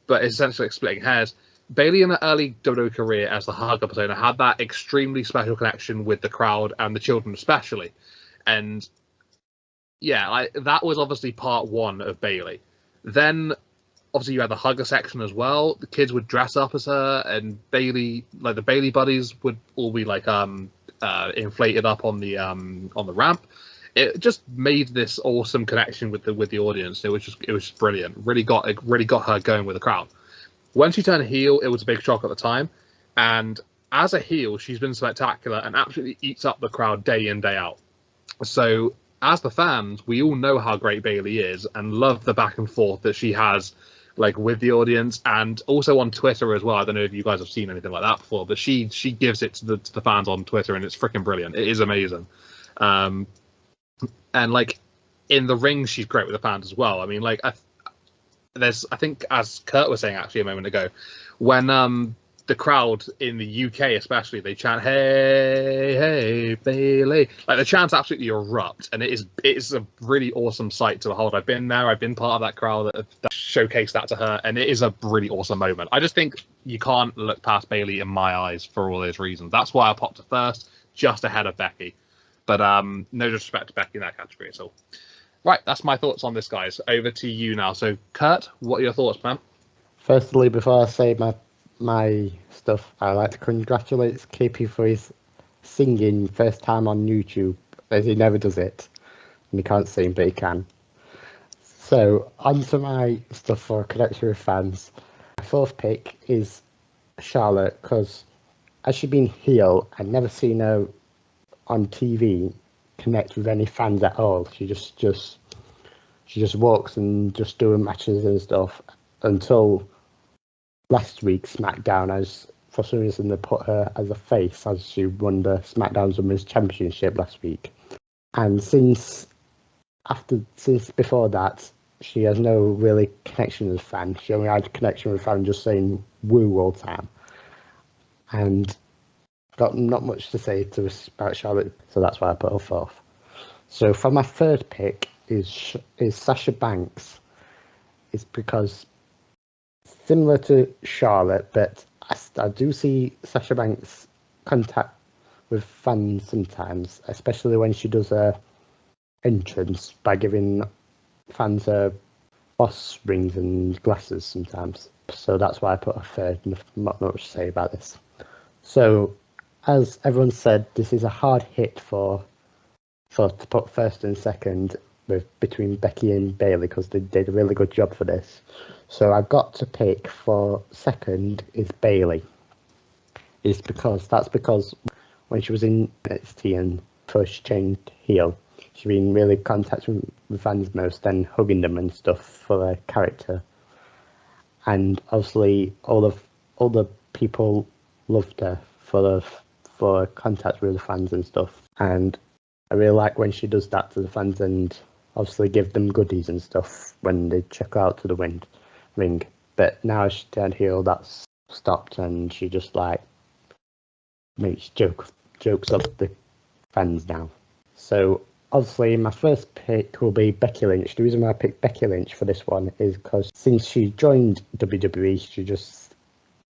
but it's essentially like splitting hairs. Bailey in her early WWE career as the hugger persona had that extremely special connection with the crowd and the children especially. And yeah, that was obviously part one of Bailey. Then obviously you had the hugger section as well. The kids would dress up as her, and Bailey, like the Bailey buddies, would all be like inflated up on the ramp. It just made this awesome connection with the audience. It was just brilliant. Really got her going with the crowd. When she turned heel, it was a big shock at the time, and as a heel, she's been spectacular and absolutely eats up the crowd day in, day out. So as the fans, we all know how great Bailey is and love the back and forth that she has, like with the audience and also on Twitter as well. I don't know if you guys have seen anything like that before, but she gives it to the fans on Twitter, and it's freaking brilliant. It is amazing. And like in the ring, she's great with the fans as well. I mean, like I think as Kurt was saying actually a moment ago, when the crowd in the UK especially, they chant "Hey, hey, Bailey!" Like the chants absolutely erupt, and it is a really awesome sight to behold. I've been there. I've been part of that crowd that showcased that to her, and it is a really awesome moment. I just think you can't look past Bailey in my eyes for all those reasons. That's why I popped her first, just ahead of Becky. But no disrespect to Becky in that category at all. Right, that's my thoughts on this, guys. Over to you now. So, Kurt, what are your thoughts, man? Firstly, before I say my stuff, I'd like to congratulate KP for his singing first time on YouTube, as he never does it. And he can't sing, but he can. So, on to my stuff for connection with fans. My fourth pick is Charlotte, because as she's been heel, I've never seen her on TV connect with any fans at all. She just walks and just doing matches and stuff until last week's SmackDown, as for some reason they put her as a face as she won the SmackDown Women's Championship last week. And since before that, she has no really connection with fans. She only had a connection with fans just saying woo all the time. And got not much to say about Charlotte, so that's why I put her fourth. So for my third pick is Sasha Banks. It's because similar to Charlotte, but I do see Sasha Banks contact with fans sometimes, especially when she does her entrance by giving fans her boss rings and glasses sometimes. So that's why I put her third. Not much to say about this. So, as everyone said, this is a hard hit to put first and second between Becky and Bailey, because they did a really good job for this. So I got to pick for second is Bailey. That's because when she was in NXT and first changed heel, she's been really contacting with fans most and hugging them and stuff for her character. And obviously all the people loved her for contact with the fans and stuff. And I really like when she does that to the fans and obviously give them goodies and stuff when they check out to the ring. But now she turned heel, that's stopped, and she just like makes jokes of the fans now. So obviously my first pick will be Becky Lynch. The reason why I picked Becky Lynch for this one is because since she joined WWE, she just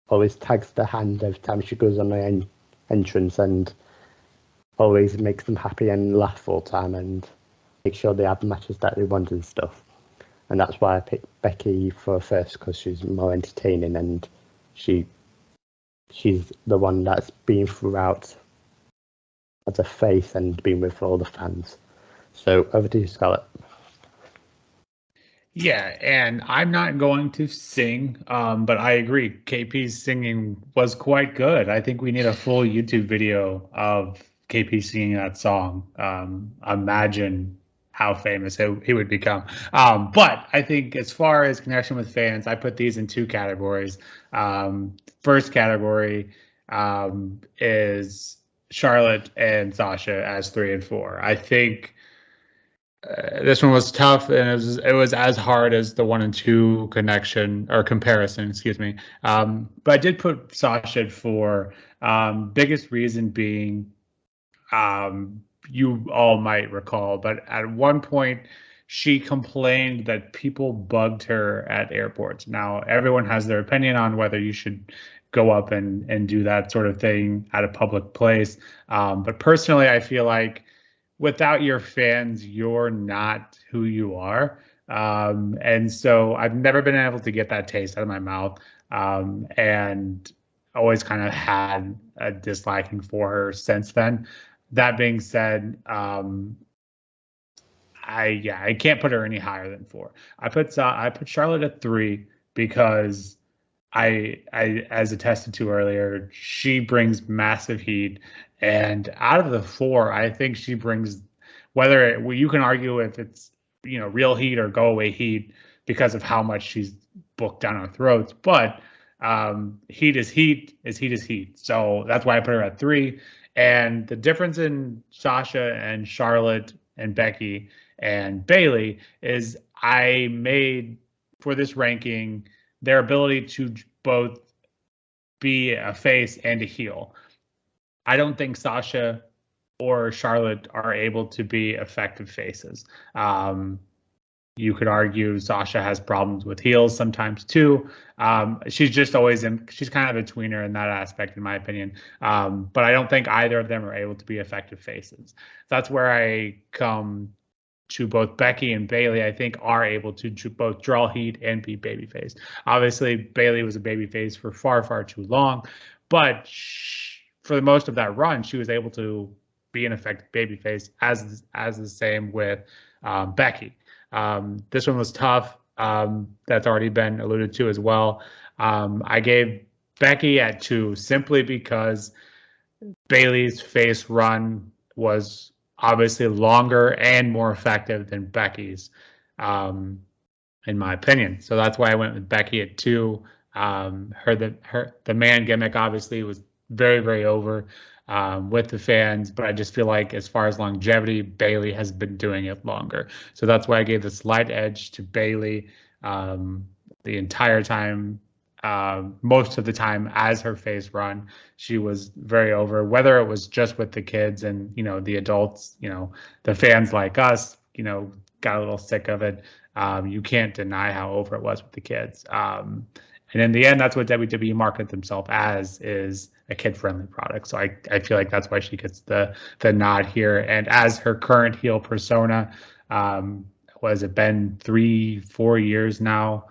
always tags the hand every time she goes on the entrance and always makes them happy and laugh all the time and make sure they have the matches that they want and stuff. And that's why I picked Becky for first, because she's more entertaining and she's the one that's been throughout as a face and been with all the fans. So over to you, Scarlett. Yeah, and I'm not going to sing, but I agree. KP's singing was quite good. I think we need a full YouTube video of KP singing that song. Imagine how famous he would become. But I think as far as connection with fans, I put these in two categories. First category is Charlotte and Sasha as 3 and 4. I think this one was tough, and it was as hard as the 1 and 2 connection or comparison, excuse me. But I did put Sasha at 4. Biggest reason being, you all might recall, but at one point she complained that people bugged her at airports. Now, everyone has their opinion on whether you should go up and do that sort of thing at a public place. But personally, I feel like without your fans, you're not who you are. And so I've never been able to get that taste out of my mouth, and always kind of had a disliking for her since then. That being said, I can't put her any higher than 4. I put Charlotte at 3 because I as attested to earlier, she brings massive heat, and out of the 4, I think she brings, you can argue if it's real heat or go away heat because of how much she's booked down our throats, but heat is heat is heat is heat. So that's why I put her at 3. And the difference in Sasha and Charlotte and Becky and Bayley is I made for this ranking their ability to both be a face and a heel. I don't think Sasha or Charlotte are able to be effective faces. You could argue Sasha has problems with heels sometimes too. She's just always she's kind of a tweener in that aspect, in my opinion. But I don't think either of them are able to be effective faces. That's where I come to both Becky and Bayley. I think are able to both draw heat and be babyface. Obviously, Bayley was a babyface for far, far too long, but for the most of that run, she was able to be an effective babyface, as the same with Becky. This one was tough. That's already been alluded to as well. I gave Becky at 2 simply because Bayley's face run was obviously longer and more effective than Becky's, in my opinion. So that's why I went with Becky at 2. The man gimmick obviously was very, very over with the fans, but I just feel like as far as longevity, Bayley has been doing it longer. So that's why I gave the slight edge to Bayley the entire time. Most of the time as her face run, she was very over, whether it was just with the kids and the adults, the fans like us, got a little sick of it. You can't deny how over it was with the kids. And in the end, that's what WWE marketed themselves as, is a kid-friendly product. So I feel like that's why she gets the nod here. And as her current heel persona, has it been 3-4 years now?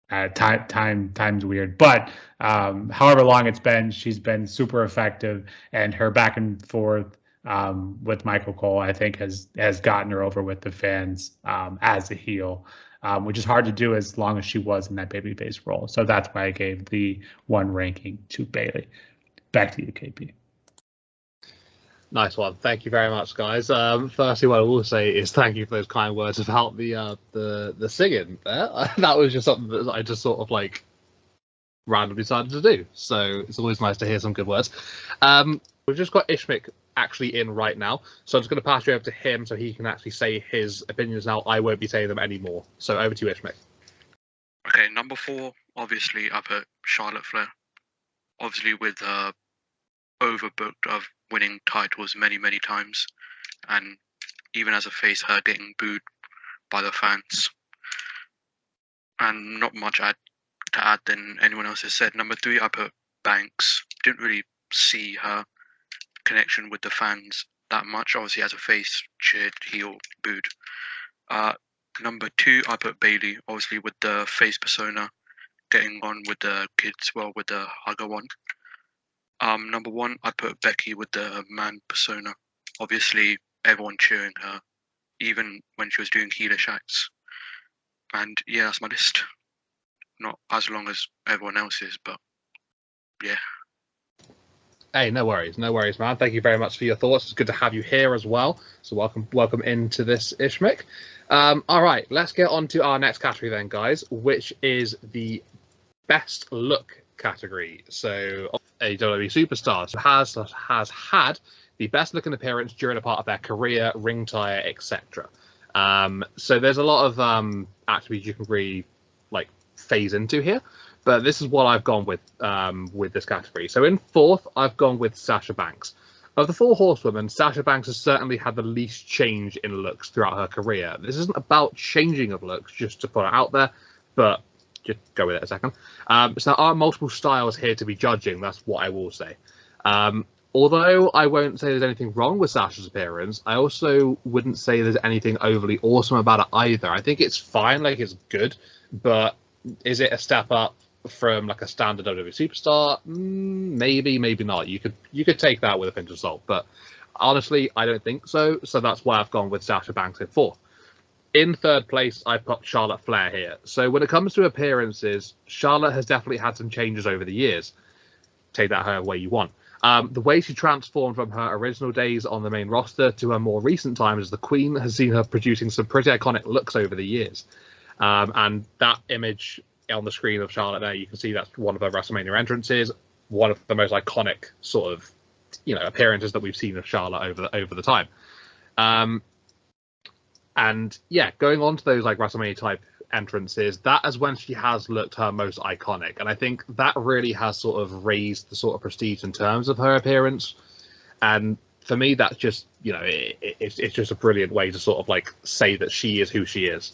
Time's weird, but however long it's been, she's been super effective, and her back and forth with Michael Cole, I think, has gotten her over with the fans as a heel, which is hard to do as long as she was in that babyface role. So that's why I gave the 1 ranking to Bayley. Back to you, KP. Nice one. Thank you very much, guys. Firstly, what I will say is thank you for those kind words about the singing there. That was just something that I just sort of randomly decided to do. So it's always nice to hear some good words. We've just got Ishmik actually in right now, so I'm just going to pass you over to him so he can actually say his opinions now. I won't be saying them anymore. So over to you, Ishmik. Okay, number 4, obviously I put Charlotte Flair. Obviously with overbooked of winning titles many, many times, and even as a face, her getting booed by the fans. And not much to add than anyone else has said. Number 3, I put Banks. Didn't really see her connection with the fans that much. Obviously, as a face, cheered, heel, booed. Number 2, I put Bayley. Obviously, with the face persona, getting on with the kids, with the hugger one. Number 1, I put Becky with the man persona. Obviously, everyone cheering her, even when she was doing heelish acts. And yeah, that's my list. Not as long as everyone else's, but yeah. Hey, no worries, man. Thank you very much for your thoughts. It's good to have you here as well. So welcome into this, Ishmik. All right, let's get on to our next category then, guys, which is the best look category. So a WWE superstar has had the best looking appearance during a part of their career, ring attire, etc. So there's a lot of attributes you can really phase into here, but this is what I've gone with this category. So in 4th, I've gone with Sasha Banks. Of the four horsewomen, Sasha Banks has certainly had the least change in looks throughout her career. This isn't about changing of looks, just to put it out there, but just go with it a second. So there are multiple styles here to be judging, that's what I will say. Although I won't say there's anything wrong with Sasha's appearance, I also wouldn't say there's anything overly awesome about it either. I think it's fine, like it's good, but is it a step up from like a standard WWE superstar? Maybe, maybe not. You could take that with a pinch of salt, but honestly, I don't think so. So that's why I've gone with Sasha Banks in fourth. In third place, I put Charlotte Flair here. So when it comes to appearances, Charlotte has definitely had some changes over the years. Take that however way you want. The way she transformed from her original days on the main roster to her more recent times as the Queen has seen her producing some pretty iconic looks over the years. And that image on the screen of Charlotte there, you can see that's one of her WrestleMania entrances, one of the most iconic sort of, appearances that we've seen of Charlotte over the time. And yeah, going on to those like WrestleMania type entrances, that is when she has looked her most iconic, and I think that really has sort of raised the sort of prestige in terms of her appearance. And for me, that's just it's just a brilliant way to sort of like say that she is who she is.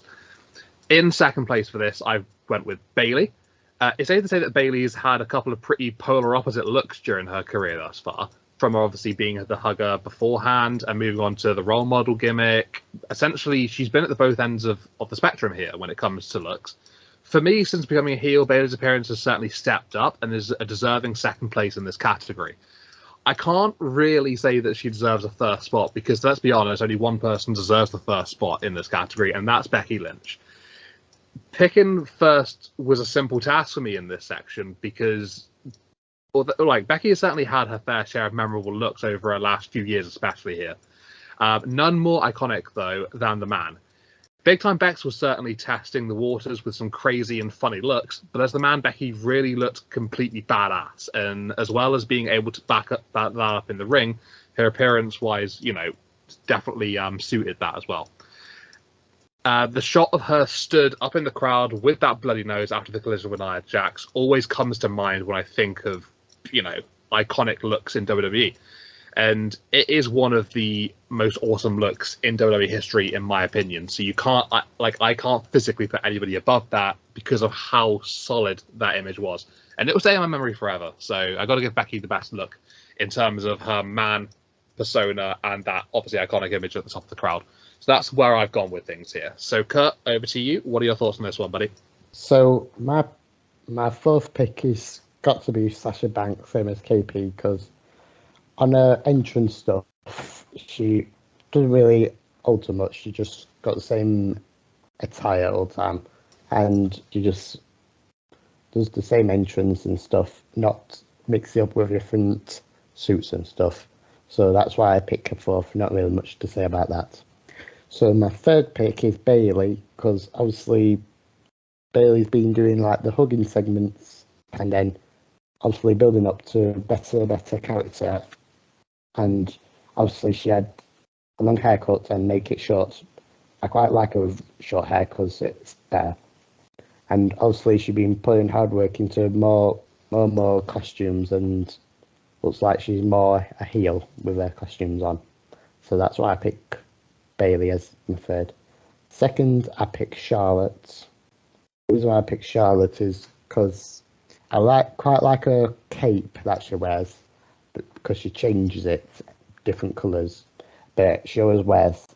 In second place for this, I went with Bayley. It's safe to say that Bayley's had a couple of pretty polar opposite looks during her career thus far, from obviously being the hugger beforehand and moving on to the role model gimmick. Essentially, she's been at the both ends of the spectrum here when it comes to looks. For me, since becoming a heel, Bayley's appearance has certainly stepped up and is a deserving second place in this category. I can't really say that she deserves a first spot because, let's be honest, only one person deserves the first spot in this category, and that's Becky Lynch. Picking first was a simple task for me in this section because, Becky has certainly had her fair share of memorable looks over her last few years, especially here. None more iconic, though, than the man. Big Time Bex was certainly testing the waters with some crazy and funny looks, but as the man, Becky really looked completely badass, and as well as being able to back that up in the ring, her appearance-wise, definitely suited that as well. The shot of her stood up in the crowd with that bloody nose after the collision with Nia Jax always comes to mind when I think of, iconic looks in WWE. And it is one of the most awesome looks in WWE history, in my opinion. So I can't physically put anybody above that because of how solid that image was. And it will stay in my memory forever. So I got to give Becky the best look in terms of her man persona and that obviously iconic image at the top of the crowd. So that's where I've gone with things here. So Kurt, over to you. What are your thoughts on this one, buddy? So my fourth pick is got to be Sasha Banks, same as KP, because on her entrance stuff, she doesn't really alter much. She just got the same attire all the time, and she just does the same entrance and stuff, not mix it up with different suits and stuff. So that's why I picked her fourth. Not really much to say about that. So my third pick is Bayley, because obviously Bayley's been doing like the hugging segments and then obviously building up to better character. And obviously she had a long haircut and make it short. I quite like her with short hair because it's better. And obviously she's been putting hard work into more costumes, and looks like she's more a heel with her costumes on. So that's why I pick Bayley as my third. Second, I pick Charlotte. The reason why I pick Charlotte is because I quite like her cape that she wears, because she changes it different colours. But she always wears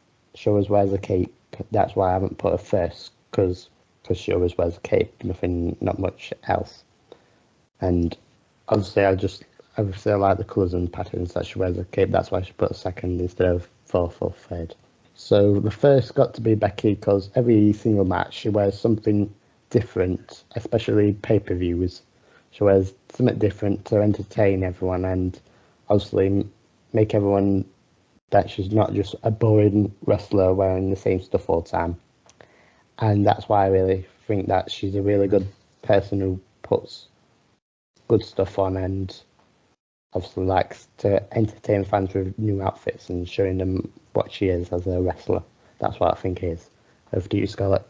a cape. That's why I haven't put her first, because she always wears a cape. Not much else. And obviously I like the colours and patterns that she wears a cape. That's why she put a second instead of fourth or third. So the first got to be Becky, because every single match she wears something different, especially pay-per-views. She wears something different to entertain everyone and obviously make everyone that she's not just a boring wrestler wearing the same stuff all the time. And that's why I really think that she's a really good person who puts good stuff on and obviously likes to entertain fans with new outfits and showing them what she is as a wrestler. That's what I think it is. Over to you, Scarlett.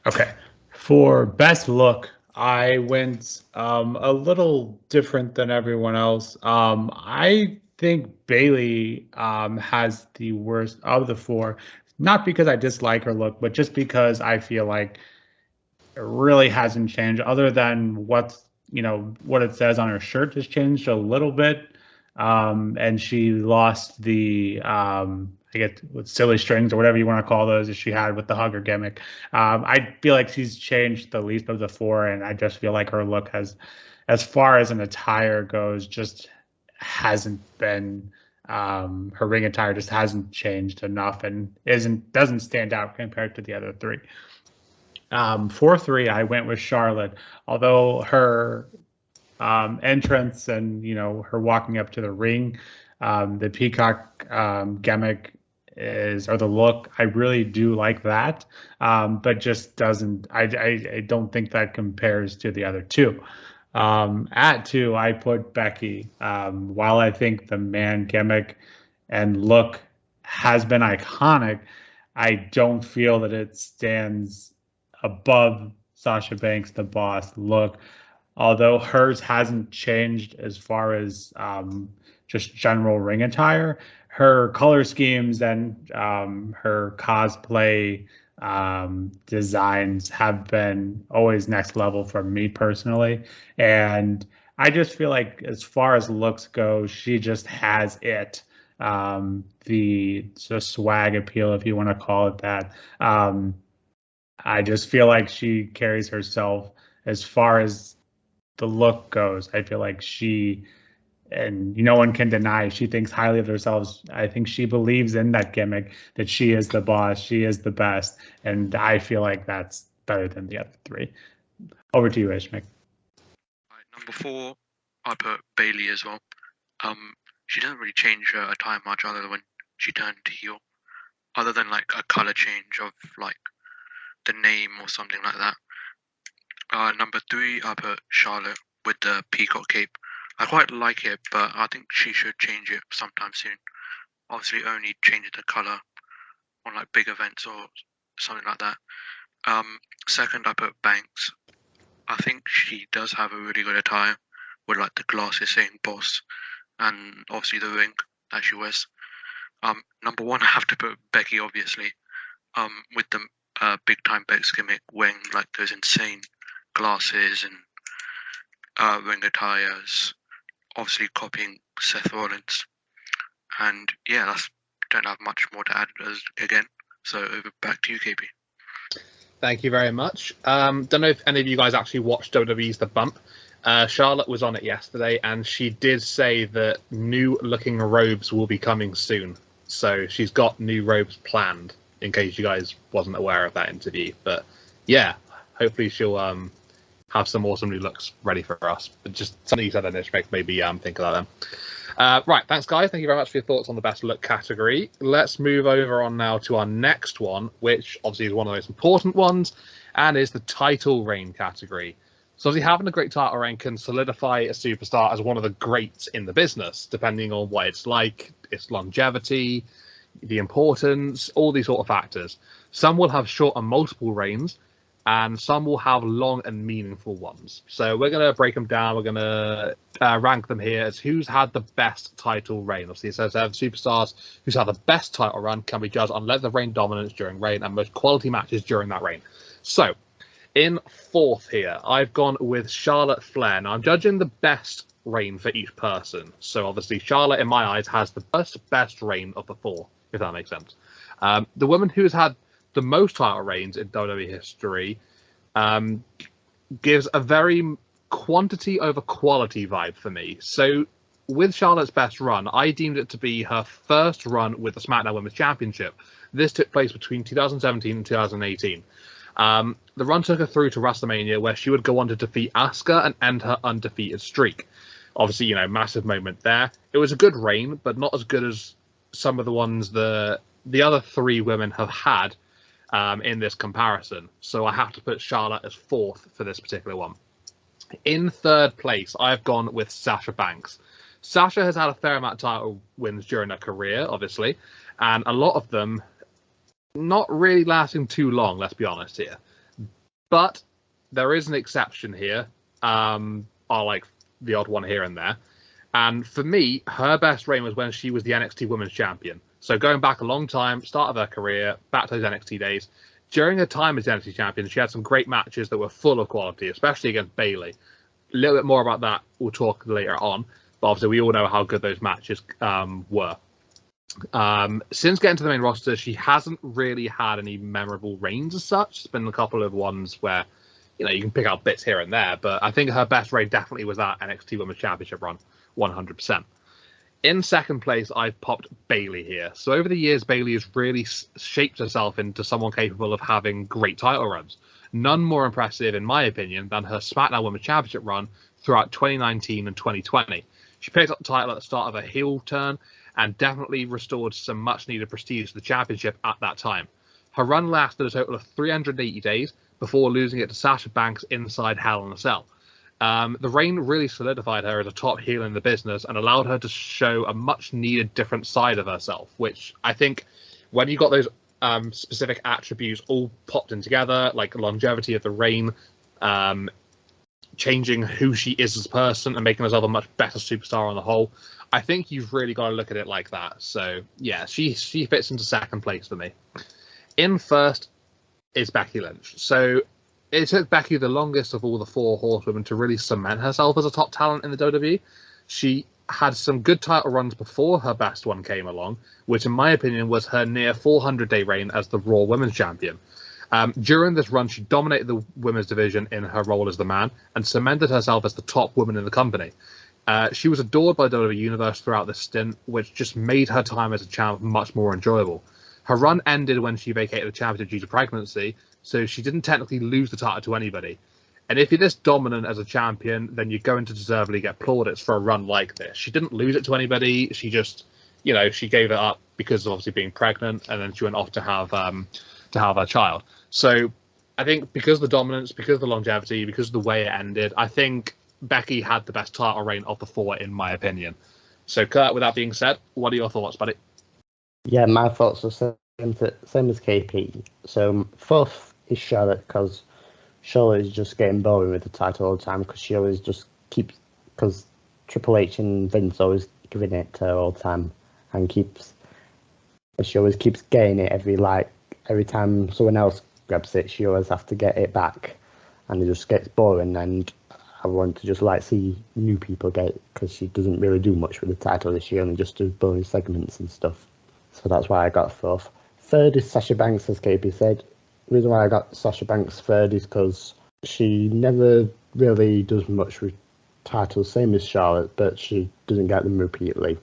Okay. For best look, I went a little different than everyone else. I think Bailey has the worst of the four, not because I dislike her look, but just because I feel like it really hasn't changed other than what it says on her shirt has changed a little bit. And she lost the I get with silly strings or whatever you want to call those that she had with the hugger gimmick. I feel like she's changed the least of the four, and I just feel like her look has, as far as an attire goes, just hasn't been her ring attire just hasn't changed enough and doesn't stand out compared to the other three. 4-3, I went with Charlotte, although her entrance and her walking up to the ring, the peacock gimmick or the look, I really do like that, but just doesn't. I don't think that compares to the other two. At 2, I put Becky. While I think the man gimmick and look has been iconic, I don't feel that it stands above Sasha Banks' The Boss look, although hers hasn't changed as far as just general ring attire. Her color schemes and her cosplay designs have been always next level for me personally. And I just feel like as far as looks go, she just has it. The swag appeal, if you want to call it that. I just feel like she carries herself as far as the look goes. I feel like and no one can deny she thinks highly of herself. I think she believes in that gimmick, that she is the boss, she is the best, and I feel like that's better than the other three. Over to you, Ishmik. Number 4, I put Bailey as well. She doesn't really change her attire much other than when she turned heel, other than like a color change of like the name or something like that. Number 3, I put Charlotte with the peacock cape. I quite like it, but I think she should change it sometime soon. Obviously, only change the color on like big events or something like that. Second, I put Banks. I think she does have a really good attire with like the glasses saying boss, and obviously the ring that she wears. Number 1, I have to put Becky, obviously. With the big time Bex gimmick, wearing like those insane glasses and ring attires, obviously copying Seth Rollins. And yeah, don't have much more to add again. So over back to you, KP. Thank you very much. Don't know if any of you guys actually watched WWE's The Bump. Charlotte was on it yesterday, and she did say that new looking robes will be coming soon. So she's got new robes planned, in case you guys wasn't aware of that interview. But yeah, hopefully she'll have some awesome new looks ready for us. But just something you said in this makes maybe think of that then. Right, thanks guys. Thank you very much for your thoughts on the best look category. Let's move over on now to our next one, which obviously is one of the most important ones, and is the title reign category. So obviously having a great title reign can solidify a superstar as one of the greats in the business, depending on what it's like, its longevity, the importance, all these sort of factors. Some will have short and multiple reigns, and some will have long and meaningful ones. So we're going to break them down. We're going to rank them here as who's had the best title reign. Obviously, it says superstars who's had the best title run can be judged on length of reign, dominance during reign, and most quality matches during that reign. So in 4th here, I've gone with Charlotte Flair. Now, I'm judging the best reign for each person. So obviously, Charlotte, in my eyes, has the best reign of the 4, if that makes sense. The woman who's had the most title reigns in WWE history gives a very quantity over quality vibe for me. So with Charlotte's best run, I deemed it to be her first run with the SmackDown Women's Championship. This took place between 2017 and 2018. The run took her through to WrestleMania, where she would go on to defeat Asuka and end her undefeated streak. Obviously, massive moment there. It was a good reign, but not as good as some of the ones the other 3 women have had in this comparison. So I have to put Charlotte as 4th for this particular one. In 3rd place, I've gone with Sasha Banks. Sasha has had a fair amount of title wins during her career, obviously, and a lot of them not really lasting too long, let's be honest here. But there is an exception here, or like the odd one here and there. And for me, her best reign was when she was the NXT Women's Champion. So going back a long time, start of her career, back to those NXT days. During her time as NXT Champion, she had some great matches that were full of quality, especially against Bayley. A little bit more about that we'll talk later on. But obviously, we all know how good those matches were. Since getting to the main roster, she hasn't really had any memorable reigns as such. There's been a couple of ones where, you know, you can pick out bits here and there, but I think her best reign definitely was that NXT Women's Championship run, 100%. In second place, I've popped Bayley here. So over the years, Bayley has really shaped herself into someone capable of having great title runs. None more impressive, in my opinion, than her SmackDown Women's Championship run throughout 2019 and 2020. She picked up the title at the start of a heel turn and definitely restored some much-needed prestige to the championship at that time. Her run lasted a total of 380 days before losing it to Sasha Banks inside Hell in a Cell. The reign really solidified her as a top heel in the business and allowed her to show a much-needed different side of herself, which I think when you got those specific attributes all popped in together, like longevity of the reign, changing who she is as a person and making herself a much better superstar on the whole, I think you've really got to look at it like that. So, yeah, she fits into second place for me. In first is Becky Lynch. So it took Becky the longest of all the four horsewomen to really cement herself as a top talent in the WWE. She had some good title runs before her best one came along, which in my opinion was her near 400-day reign as the Raw Women's Champion. During this run, she dominated the women's division in her role as the man and cemented herself as the top woman in the company. She was adored by the WWE Universe throughout this stint, which just made her time as a champ much more enjoyable. Her run ended when she vacated the championship due to pregnancy, so she didn't technically lose the title to anybody. And if you're this dominant as a champion, then you're going to deservedly get plaudits for a run like this. She didn't lose it to anybody. She just, you know, she gave it up because of obviously being pregnant, and then she went off to have her child. So I think because of the dominance, because of the longevity, because of the way it ended, I think Becky had the best title reign of the four, in my opinion. So, Kurt, with that being said, what are your thoughts, buddy? Yeah, my thoughts are same as KP. So, fourth is Charlotte, because Charlotte is just getting boring with the title all the time, because she always just keeps, because Triple H and Vince always giving it to her all the time, and she always keeps getting it every time someone else grabs it, she always has to get it back, and it just gets boring. And I want to just see new people get it, because she doesn't really do much with the title. She only just does bonus segments and stuff. So that's why I got fourth. Third is Sasha Banks, as KP said. The reason why I got Sasha Banks third is because she never really does much with titles, same as Charlotte, but she doesn't get them repeatedly.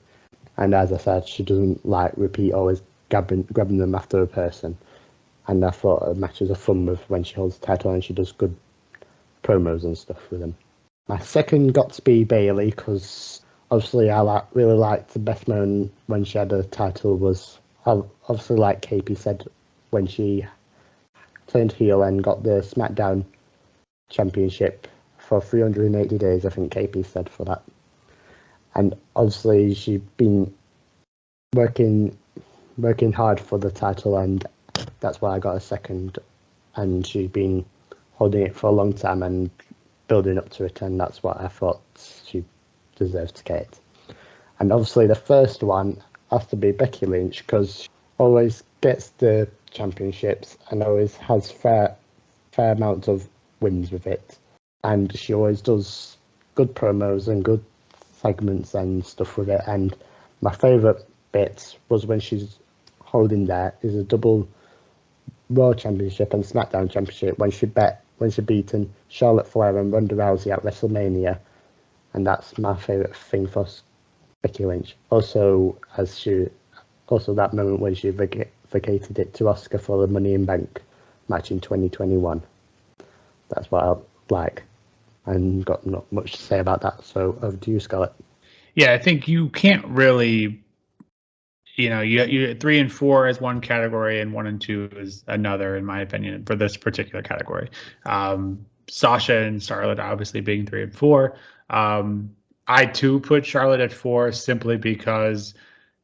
And as I said, she doesn't repeat always grabbing them after a person. And I thought her matches are fun with when she holds the title and she does good promos and stuff with them. My second got to be Bayley, because obviously I really liked the best moment when she had a title was obviously, like KP said, when she turned heel and got the SmackDown Championship for 380 days, I think KP said for that. And obviously she'd been working hard for the title, and that's why I got a second. And she's been holding it for a long time and building up to it, and that's what I thought she deserves to get. And obviously the first one has to be Becky Lynch, because she always gets the championships and always has fair amounts of wins with it, and she always does good promos and good segments and stuff with it. And my favourite bit was when she's holding there is a double Raw Championship and SmackDown Championship when she beaten Charlotte Flair and Ronda Rousey at WrestleMania, and that's my favourite thing for Becky Lynch. Also that moment when she vacated it to Asuka for the Money in Bank match in 2021. That's what I like, and got not much to say about that. So over to you, Scarlett. Yeah, I think you can't really, you 3 and 4 is one category and 1 and 2 is another, in my opinion, for this particular category. Sasha and Charlotte obviously being 3 and 4. I too put Charlotte at 4 simply because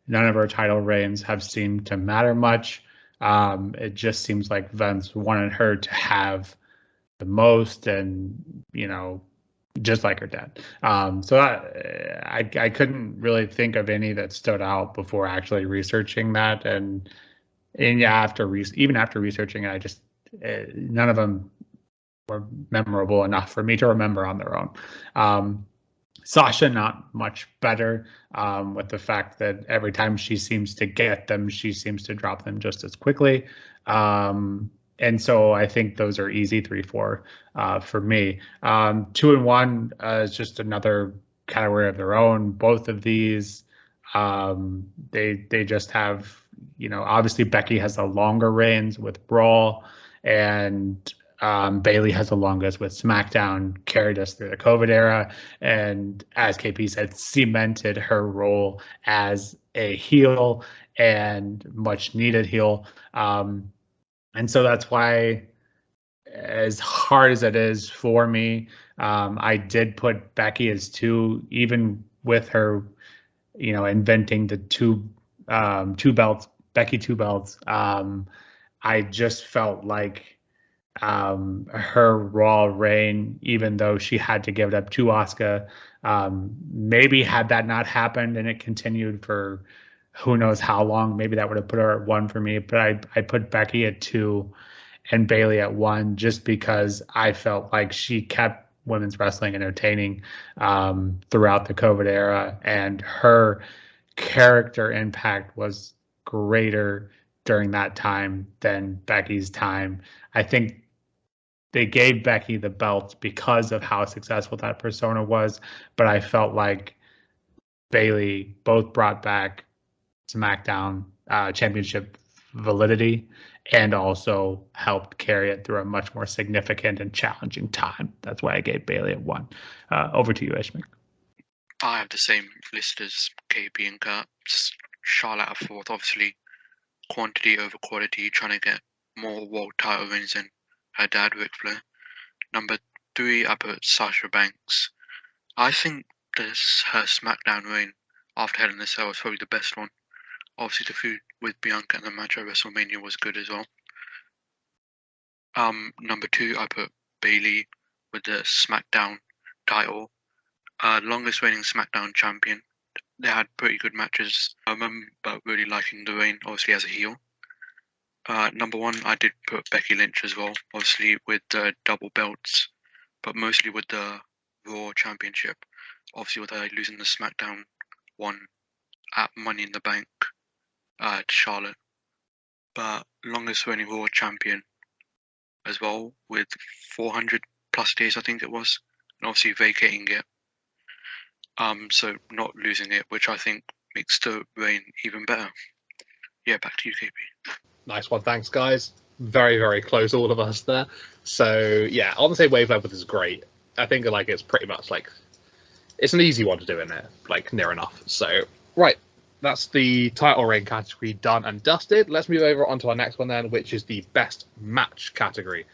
none of her title reigns have seemed to matter much. It just seems like Vince wanted her to have the most, and just like her dad. So I couldn't really think of any that stood out before actually researching that, and yeah, even after researching it, I just none of them were memorable enough for me to remember on their own. Sasha, not much better, with the fact that every time she seems to get them, she seems to drop them just as quickly. And so I think those are easy 3-4 for me. 2 and 1 is just another category of their own. Both of these, they just have, obviously Becky has the longer reigns with Raw, and Bayley has the longest with SmackDown, carried us through the COVID era, and as KP said, cemented her role as a heel, and much needed heel. And so that's why, as hard as it is for me, I did put Becky as 2, even with her, inventing the two belts, Becky 2 belts. I just felt like her Raw reign, even though she had to give it up to Asuka, maybe had that not happened and it continued for who knows how long, maybe that would have put her at 1 for me. But I put Becky at 2 and Bayley at 1, just because I felt like she kept women's wrestling entertaining throughout the COVID era, and her character impact was greater during that time than Becky's time. I think they gave Becky the belt because of how successful that persona was, but I felt like Bayley both brought back SmackDown championship validity and also helped carry it through a much more significant and challenging time. That's why I gave Bayley at 1. Over to you, Ishmael. I have the same list as KP and Kurt. Charlotte at 4th, obviously quantity over quality, trying to get more world title wins than her dad, Ric Flair. Number 3, I put Sasha Banks. I think her SmackDown reign after Hell in a Cell was probably the best one. Obviously, the feud with Bianca and the match at WrestleMania was good as well. Number 2, I put Bayley with the SmackDown title. Longest reigning SmackDown champion. They had pretty good matches. I remember really liking the reign, obviously as a heel. Number 1, I did put Becky Lynch as well, obviously with the double belts, but mostly with the Raw Championship. Obviously with her losing the SmackDown one at Money in the Bank to Charlotte. But longest reigning Raw champion as well, with 400 plus days, I think it was, and obviously vacating it. So not losing it, which I think makes the reign even better. Yeah, back to you, KP. Nice one, thanks guys. Very, very close, all of us there. So yeah, on the same wavelength with this is great. I think like it's pretty much like it's an easy one to do in there, like near enough. So right, that's the title reign category done and dusted. Let's move over onto our next one then, which is the best match category.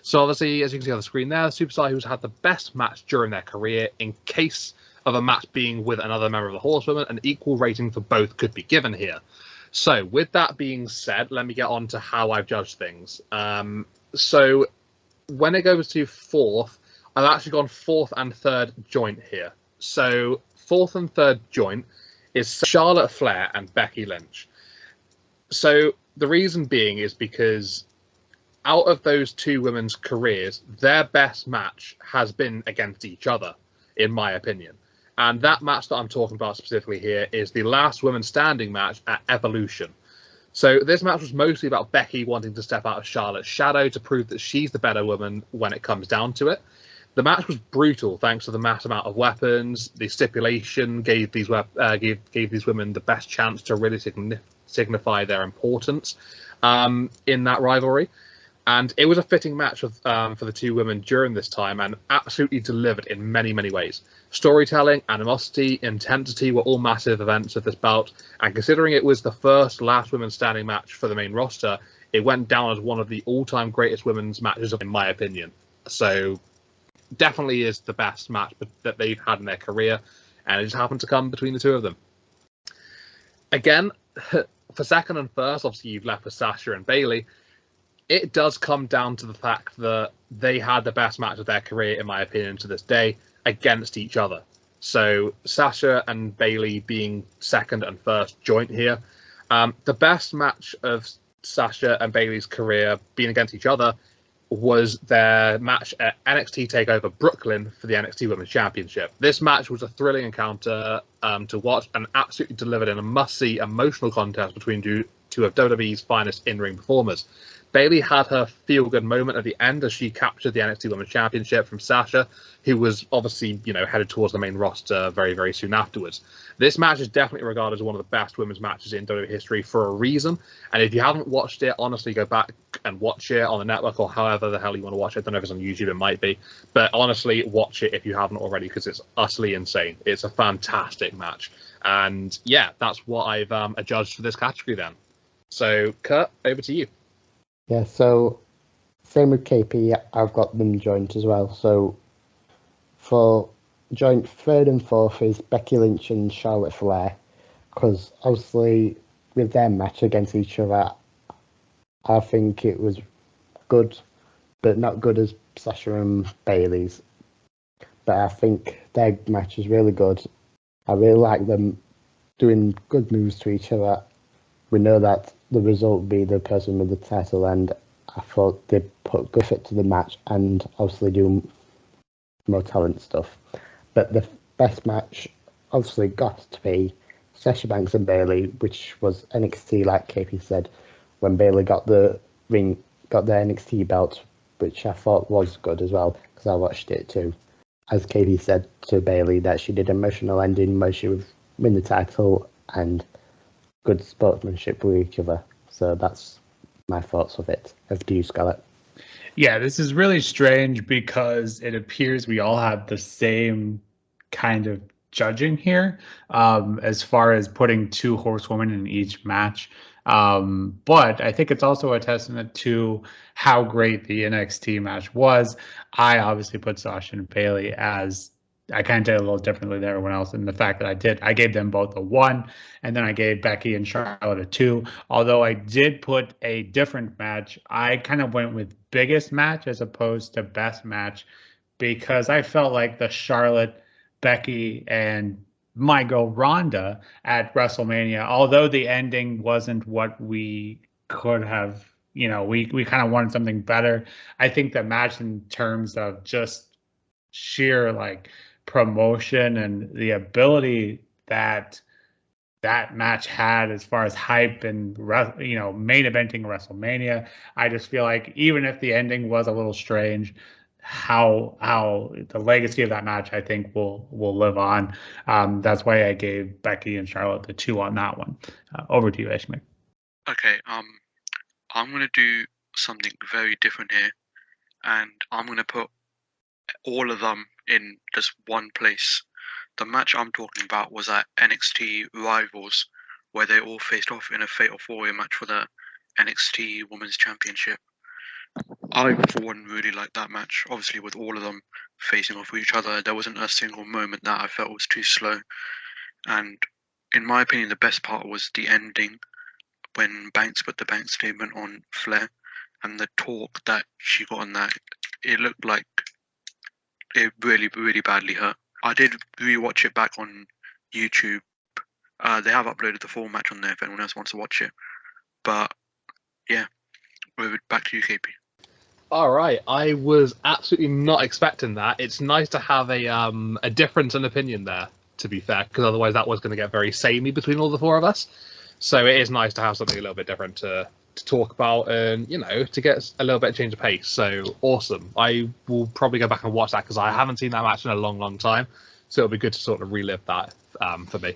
So obviously, as you can see on the screen there, the superstar who's had the best match during their career. In case of a match being with another member of the Horsewomen, an equal rating for both could be given here. So with that being said, let me get on to how I've judged things. So when it goes to 4th, I've actually gone 4th and 3rd joint here. So 4th and 3rd joint is Charlotte Flair and Becky Lynch. So the reason being is because out of those two women's careers, their best match has been against each other, in my opinion. And that match that I'm talking about specifically here is the last women standing match at Evolution. So this match was mostly about Becky wanting to step out of Charlotte's shadow to prove that she's the better woman when it comes down to it. The match was brutal thanks to the mass amount of weapons. The stipulation gave these women the best chance to really signify their importance in that rivalry. And it was a fitting match for the two women during this time, and absolutely delivered in many, many ways. Storytelling, animosity, intensity were all massive events of this bout, and considering it was the first last women standing match for the main roster, it went down as one of the all-time greatest women's matches, in my opinion. So definitely is the best match that they've had in their career, and it just happened to come between the two of them. Again, for second and first, obviously you've left with Sasha and Bayley. It does come down to the fact that they had the best match of their career, in my opinion, to this day. against each other. So Sasha and Bayley being second and first joint here. The best match of Sasha and Bayley's career being against each other was their match at NXT TakeOver Brooklyn for the NXT Women's Championship. This match was a thrilling encounter to watch and absolutely delivered in a must-see emotional contest between two of WWE's finest in-ring performers. Bayley had her feel-good moment at the end as she captured the NXT Women's Championship from Sasha, who was obviously, headed towards the main roster very, very soon afterwards. This match is definitely regarded as one of the best women's matches in WWE history for a reason. And if you haven't watched it, honestly, go back and watch it on the network or however the hell you want to watch it. I don't know if it's on YouTube, it might be. But honestly, watch it if you haven't already, because it's utterly insane. It's a fantastic match. And yeah, that's what I've adjudged for this category then. So, Kurt, over to you. Yeah, so same with KP, I've got them joint as well. So for joint third and fourth is Becky Lynch and Charlotte Flair, because obviously with their match against each other, I think it was good, but not good as Sasha and Bayley's. But I think their match is really good. I really like them doing good moves to each other. We know that the result would be the person with the title, and I thought they put good fit to the match and obviously do more talent stuff. But the best match obviously got to be Sasha Banks and Bayley, which was NXT, like KP said, when Bayley got the NXT belt, which I thought was good as well, because I watched it too. As KP said to Bayley, that she did an emotional ending where she would win the title and good sportsmanship with each other. So that's my thoughts of it. Over to you, Scarlett. Yeah, this is really strange because it appears we all have the same kind of judging here, as far as putting two horsewomen in each match. But I think it's also a testament to how great the NXT match was. I obviously put Sasha and Bayley as, I kind of did a little differently than everyone else, and the fact that I gave them both a 1, and then I gave Becky and Charlotte a 2. Although I did put a different match, I kind of went with biggest match as opposed to best match, because I felt like the Charlotte, Becky, and my girl Ronda at WrestleMania, although the ending wasn't what we could have, we kind of wanted something better. I think the match in terms of just sheer promotion and the ability that match had as far as hype and main eventing WrestleMania, I just feel like even if the ending was a little strange, how the legacy of that match I think will live on. That's why I gave Becky and Charlotte the 2 on that one. Over to you, Ishmael. Okay, I'm gonna do something very different here, and I'm gonna put all of them in just one place. The match I'm talking about was at NXT Rivals, where they all faced off in a Fatal 4-Way match for the NXT Women's Championship. I, for one, really liked that match. Obviously, with all of them facing off with each other, there wasn't a single moment that I felt was too slow. And in my opinion, the best part was the ending, when Banks put the bank statement on Flair, and the talk that she got on that. It looked like it really, really badly hurt. I did rewatch it back on YouTube. They have uploaded the full match on there if anyone else wants to watch it. But yeah, back to you, KP. All right, I was absolutely not expecting that. It's nice to have a difference in opinion there, to be fair, because otherwise that was going to get very samey between all the four of us. So it is nice to have something a little bit different to talk about and, to get a little bit of change of pace. So awesome. I will probably go back and watch that because I haven't seen that match in a long, long time. So it'll be good to sort of relive that for me.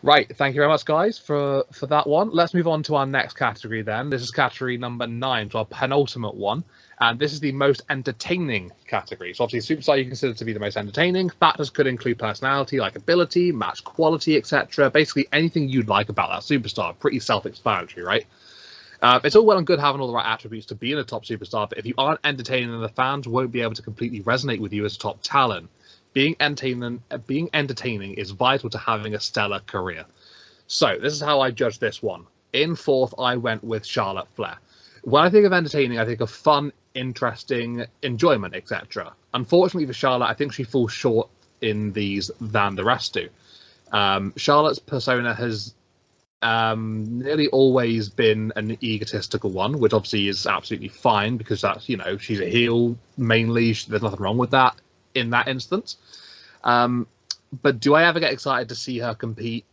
Right, thank you very much, guys, for that one. Let's move on to our next category then. This is category number 9, so our penultimate one. And this is the most entertaining category. So obviously, Superstar you consider to be the most entertaining. Factors could include personality, likability, match quality, etc. Basically, anything you'd like about that superstar. Pretty self-explanatory, right? It's all well and good having all the right attributes to be in a top superstar, but if you aren't entertaining, then the fans won't be able to completely resonate with you as a top talent. Being entertaining is vital to having a stellar career. So this is how I judge this one. In fourth, I went with Charlotte Flair. When I think of entertaining, I think of fun, interesting, enjoyment, etc. Unfortunately for Charlotte, I think she falls short in these than the rest do. Charlotte's persona has nearly always been an egotistical one, which obviously is absolutely fine because that's, you know, she's a heel mainly. There's nothing wrong with that in that instance. But do I ever get excited to see her compete?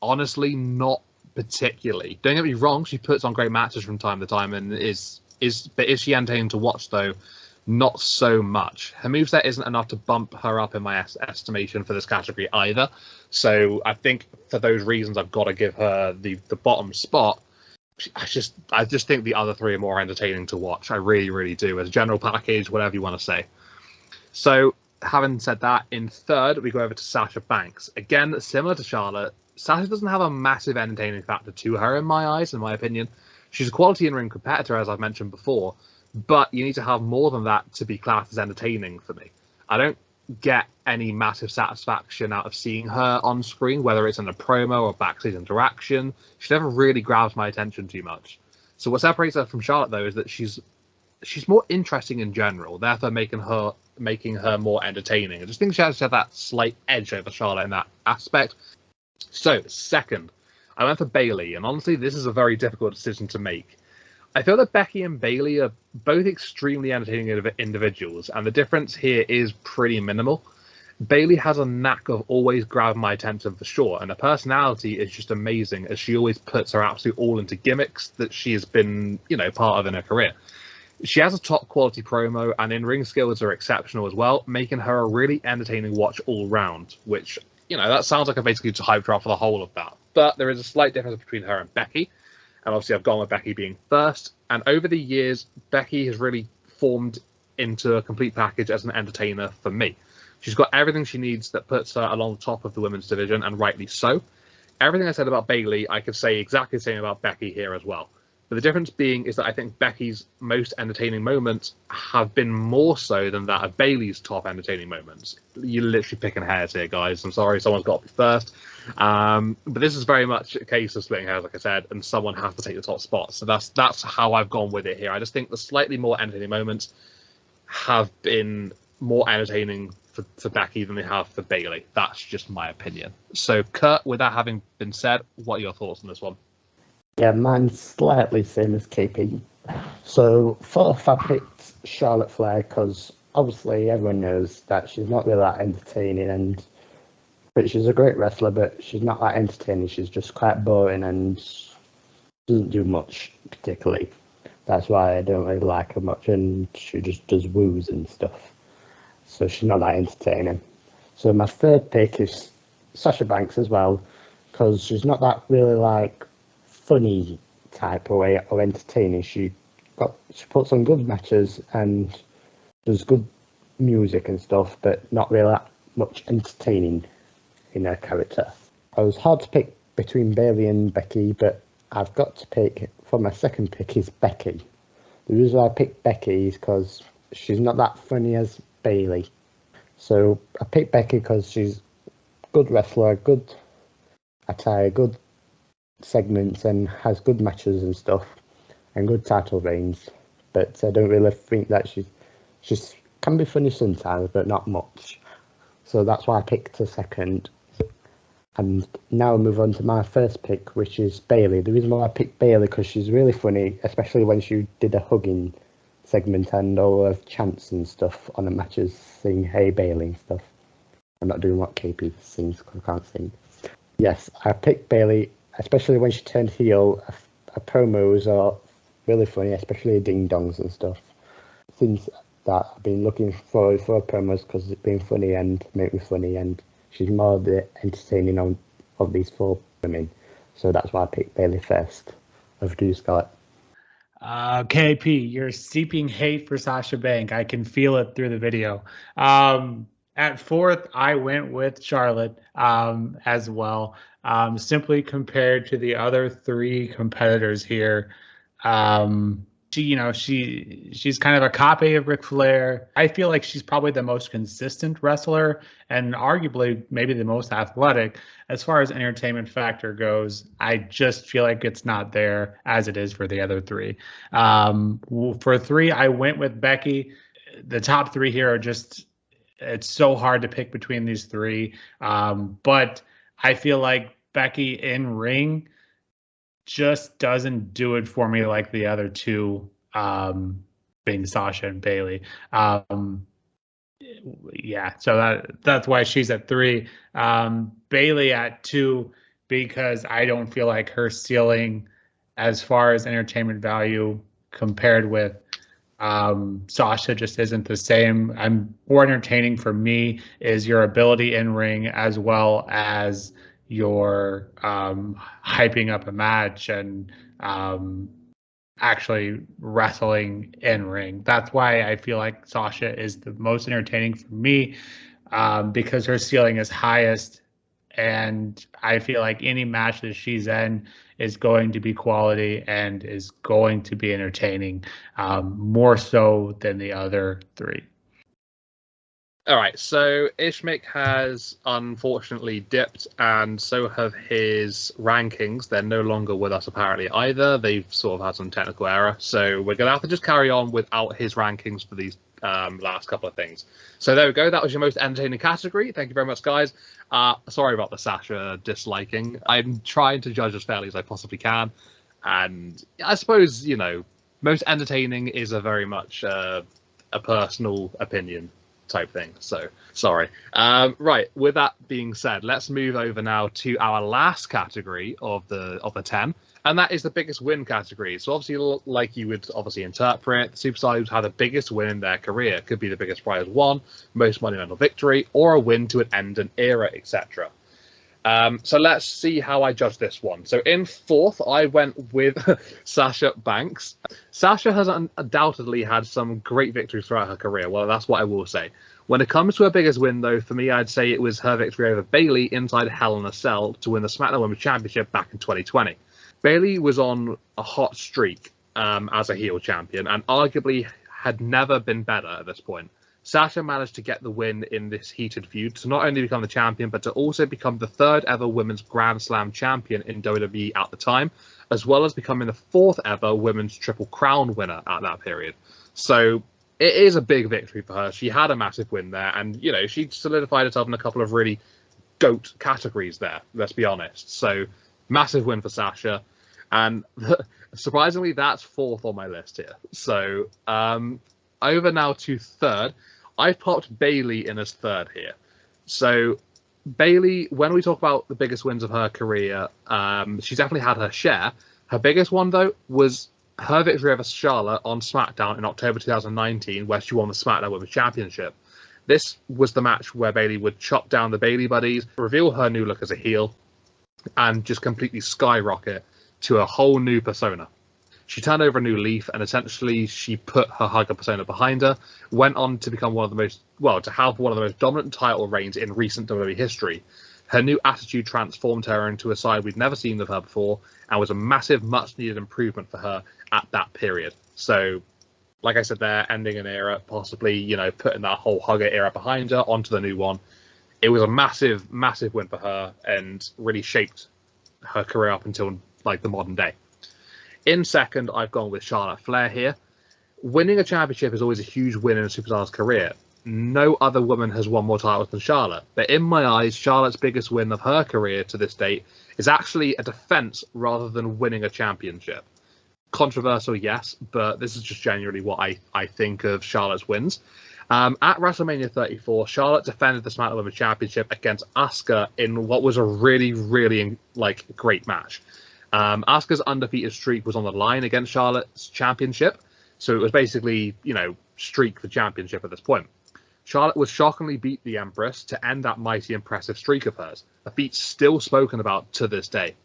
Honestly, not particularly. Don't get me wrong, she puts on great matches from time to time and is she entertaining to watch though? Not so much. Her moveset isn't enough to bump her up in my estimation for this category either. So I think for those reasons, I've got to give her the bottom spot. I just think the other three are more entertaining to watch. I really, really do. As a general package, whatever you want to say. So having said that, in third, we go over to Sasha Banks. Again, similar to Charlotte, Sasha doesn't have a massive entertaining factor to her in my eyes, in my opinion. She's a quality in-ring competitor, as I've mentioned before, but you need to have more than that to be classed as entertaining for me. I don't get any massive satisfaction out of seeing her on screen, whether it's in a promo or backstage interaction. She never really grabs my attention too much. So what separates her from Charlotte, though, is that she's more interesting in general, therefore making her more entertaining. I just think she has that slight edge over Charlotte in that aspect. So, second, I went for Bayley, and honestly, this is a very difficult decision to make. I feel that Becky and Bayley are both extremely entertaining individuals, and the difference here is pretty minimal. Bayley has a knack of always grabbing my attention for sure, and her personality is just amazing as she always puts her absolute all into gimmicks that she has been, you know, part of in her career. She has a top quality promo, and in-ring skills are exceptional as well, making her a really entertaining watch all round, which, you know, that sounds like I basically just hyped her up for the whole of that. But there is a slight difference between her and Becky. And obviously, I've gone with Becky being first. And over the years, Becky has really formed into a complete package as an entertainer for me. She's got everything she needs that puts her along the top of the women's division, and rightly so. Everything I said about Bayley, I could say exactly the same about Becky here as well. But the difference being is that I think Becky's most entertaining moments have been more so than that of Bayley's top entertaining moments. You're literally picking hairs here, guys. I'm sorry, someone's got to be first. But this is very much a case of splitting hairs, like I said, and someone has to take the top spot. So that's how I've gone with it here. I just think the slightly more entertaining moments have been more entertaining for Becky than they have for Bayley. That's just my opinion. So, Kurt, with that having been said, what are your thoughts on this one? Yeah, mine's slightly same as KP. So, fourth, I picked Charlotte Flair because obviously everyone knows that she's not really that entertaining, but she's a great wrestler, but she's not that entertaining. She's just quite boring and doesn't do much particularly. That's why I don't really like her much, and she just does woos and stuff. So she's not that entertaining. So my third pick is Sasha Banks as well, because she's not that really like funny type of way or entertaining. She puts on good matches and does good music and stuff, but not really that much entertaining in her character. I was hard to pick between Bayley and Becky, but I've got to pick, for my second pick is Becky. The reason I picked Becky is because she's not that funny as Bayley. So I picked Becky because she's a good wrestler, good attire, good segments, and has good matches and stuff, and good title reigns. But I don't really think that she's can be funny sometimes, but not much. So that's why I picked her second. And now I move on to my first pick, which is Bayley. The reason why I picked Bayley because she's really funny, especially when she did a hugging segment and all of chants and stuff on the matches, saying "Hey Bayley" and stuff. I'm not doing what KP sings because I can't sing. Yes, I picked Bayley, especially when she turned heel. Her promos are really funny, especially ding dongs and stuff. Since that, I've been looking forward for her promos because it's been funny and make me funny, and she's more the entertaining of these four women. So that's why I picked Bayley first. Over to you, Scott. KP, you're seeping hate for Sasha Banks. I can feel it through the video. At fourth, I went with Charlotte as well. Simply compared to the other three competitors here, she's kind of a copy of Ric Flair. I feel like she's probably the most consistent wrestler and arguably maybe the most athletic. As far as entertainment factor goes, I just feel like it's not there as it is for the other three. For three, I went with Becky. The top three here are just, it's so hard to pick between these three. But I feel like Becky in ring just doesn't do it for me like the other two, being Sasha and Bayley. Yeah, so that's why she's at three. Bayley at two, because I don't feel like her ceiling as far as entertainment value compared with Sasha just isn't the same. More entertaining for me is your ability in ring as well as your hyping up a match and actually wrestling in ring. That's why I feel like Sasha is the most entertaining for me, because her ceiling is highest, and I feel like any match that she's in is going to be quality and is going to be entertaining, more so than the other three. All right, so Ishmik has unfortunately dipped, and so have his rankings. They're no longer with us apparently either. They've sort of had some technical error, so we're going to have to just carry on without his rankings for these last couple of things. So there we go. That was your most entertaining category. Thank you very much, guys. Sorry about the Sasha disliking. I'm trying to judge as fairly as I possibly can, and I suppose, most entertaining is a very much a personal opinion type thing, so sorry. Right, with that being said, let's move over now to our last category of the 10, and that is the biggest win category. So obviously, like you would obviously interpret, the superstars who have the biggest win in their career. It could be the biggest prize won, most monumental victory, or a win to end an era, etc. So let's see how I judge this one. So in fourth, I went with Sasha Banks. Sasha has undoubtedly had some great victories throughout her career. Well, that's what I will say. When it comes to her biggest win, though, for me, I'd say it was her victory over Bayley inside Hell in a Cell to win the SmackDown Women's Championship back in 2020. Bayley was on a hot streak as a heel champion, and arguably had never been better at this point. Sasha managed to get the win in this heated feud to not only become the champion, but to also become the third ever Women's Grand Slam champion in WWE at the time, as well as becoming the fourth ever Women's Triple Crown winner at that period. So it is a big victory for her. She had a massive win there, and, she solidified herself in a couple of really GOAT categories there, let's be honest. So massive win for Sasha, and surprisingly, that's fourth on my list here. So over now to third. I've popped Bayley in as third here. So Bayley, when we talk about the biggest wins of her career, she's definitely had her share. Her biggest one, though, was her victory over Charlotte on SmackDown in October 2019, where she won the SmackDown Women's Championship. This was the match where Bayley would chop down the Bayley Buddies, reveal her new look as a heel, and just completely skyrocket to a whole new persona. She turned over a new leaf, and essentially she put her hugger persona behind her, went on to become one of the most dominant title reigns in recent WWE history. Her new attitude transformed her into a side we'd never seen of her before, and was a massive, much-needed improvement for her at that period. So, like I said there, ending an era, possibly, putting that whole hugger era behind her onto the new one. It was a massive, massive win for her, and really shaped her career up until, the modern day. In second, I've gone with Charlotte Flair here. Winning a championship is always a huge win in a superstar's career. No other woman has won more titles than Charlotte. But in my eyes, Charlotte's biggest win of her career to this date is actually a defense rather than winning a championship. Controversial, yes, but this is just genuinely what I think of Charlotte's wins. At WrestleMania 34, Charlotte defended the SmackDown Women's Championship against Asuka in what was a really, really great match. Asuka's undefeated streak was on the line against Charlotte's championship, so it was basically, streak for championship at this point. Charlotte would shockingly beat the Empress to end that mighty impressive streak of hers, a feat still spoken about to this day.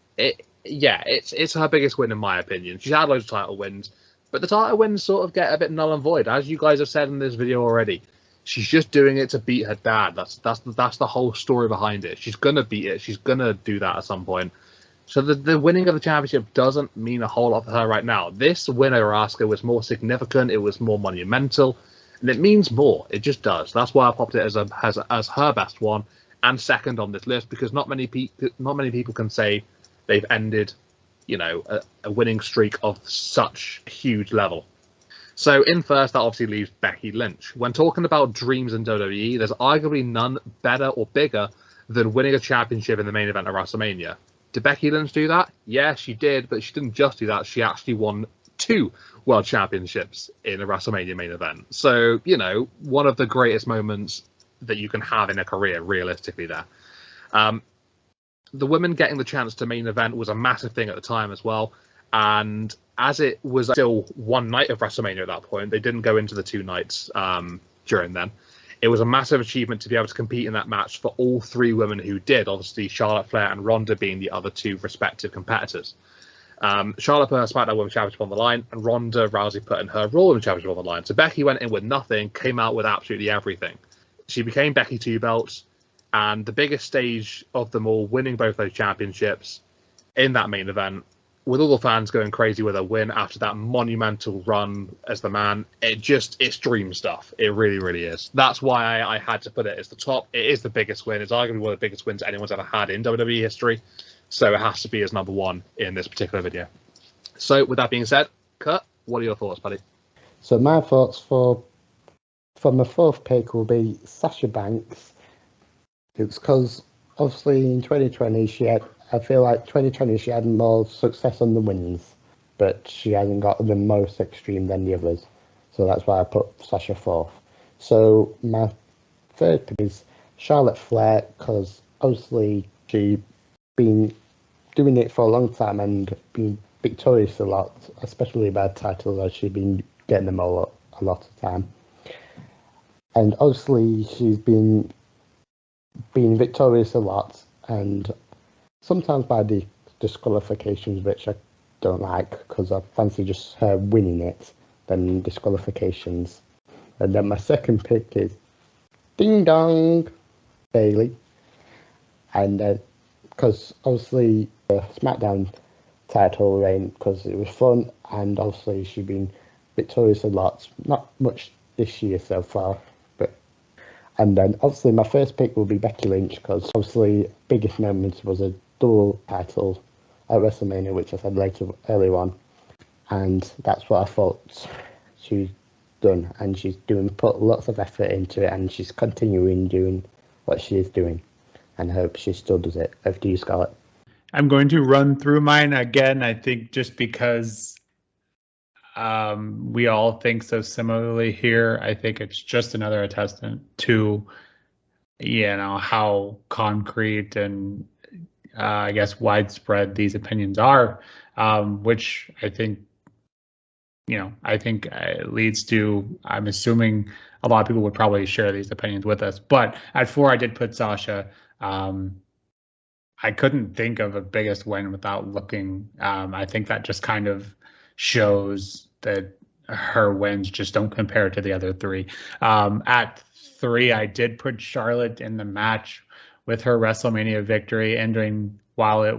It's her biggest win in my opinion. She's had loads of title wins, but the title wins sort of get a bit null and void, as you guys have said in this video already. She's just doing it to beat her dad. That's the whole story behind it. She's gonna beat it. She's gonna do that at some point. So the winning of the championship doesn't mean a whole lot for her right now. This win over Asuka was more significant. It was more monumental, and it means more. It just does. That's why I popped it as her best one and second on this list, because not many people can say they've ended, a winning streak of such a huge level. So in first, that obviously leaves Becky Lynch. When talking about dreams in WWE, there's arguably none better or bigger than winning a championship in the main event of WrestleMania. Did Becky Lynch do that? Yeah, she did, but she didn't just do that. She actually won 2 world championships in a WrestleMania main event. So, one of the greatest moments that you can have in a career, realistically, there. The women getting the chance to main event was a massive thing at the time as well. And as it was still one night of WrestleMania at that point, they didn't go into the 2 nights during then. It was a massive achievement to be able to compete in that match for all 3 women who did, obviously Charlotte Flair and Ronda being the other 2 respective competitors. Charlotte put her SmackDown Women's Championship on the line, and Ronda Rousey put in her Raw Women's Championship on the line. So Becky went in with nothing, came out with absolutely everything. She became Becky 2 belts, and the biggest stage of them all, winning both those championships in that main event, with all the fans going crazy with a win after that monumental run as the man. It's dream stuff. It really, really is. That's why I had to put it as the top. It is the biggest win. It's arguably one of the biggest wins anyone's ever had in WWE history. So it has to be as number 1 in this particular video. So with that being said, Kurt, what are your thoughts, buddy? So my thoughts for my 4th pick will be Sasha Banks. It's because obviously in 2020 I feel like 2020 she had more success on the wins, but she hasn't got the most extreme than the others. So that's why I put Sasha 4th. So my 3rd pick is Charlotte Flair, because obviously she's been doing it for a long time and been victorious a lot, especially about titles, as she's been getting them all a lot of time. And obviously she's been victorious a lot, and sometimes by the disqualifications, which I don't like, because I fancy just her winning it than disqualifications. And then my 2nd pick is Ding Dong Bailey, and because obviously the SmackDown title reign, because it was fun, and obviously she's been victorious a lot. Not much this year so far, and then obviously my 1st pick will be Becky Lynch, because obviously biggest moment was a double title at WrestleMania, which I said earlier on, and that's what I thought she's done, and she's put lots of effort into it, and she's continuing doing what she is doing, and I hope she still does it. Over to you, Scarlett. I'm going to run through mine again. I think just because we all think so similarly here, I think it's just another attestant to, how concrete and I guess widespread these opinions are, which I think, leads to, I'm assuming a lot of people would probably share these opinions with us. But at 4, I did put Sasha. I couldn't think of a biggest win without looking. I think that just kind of shows that her wins just don't compare to the other 3. At 3, I did put Charlotte in the match with her WrestleMania victory, and while it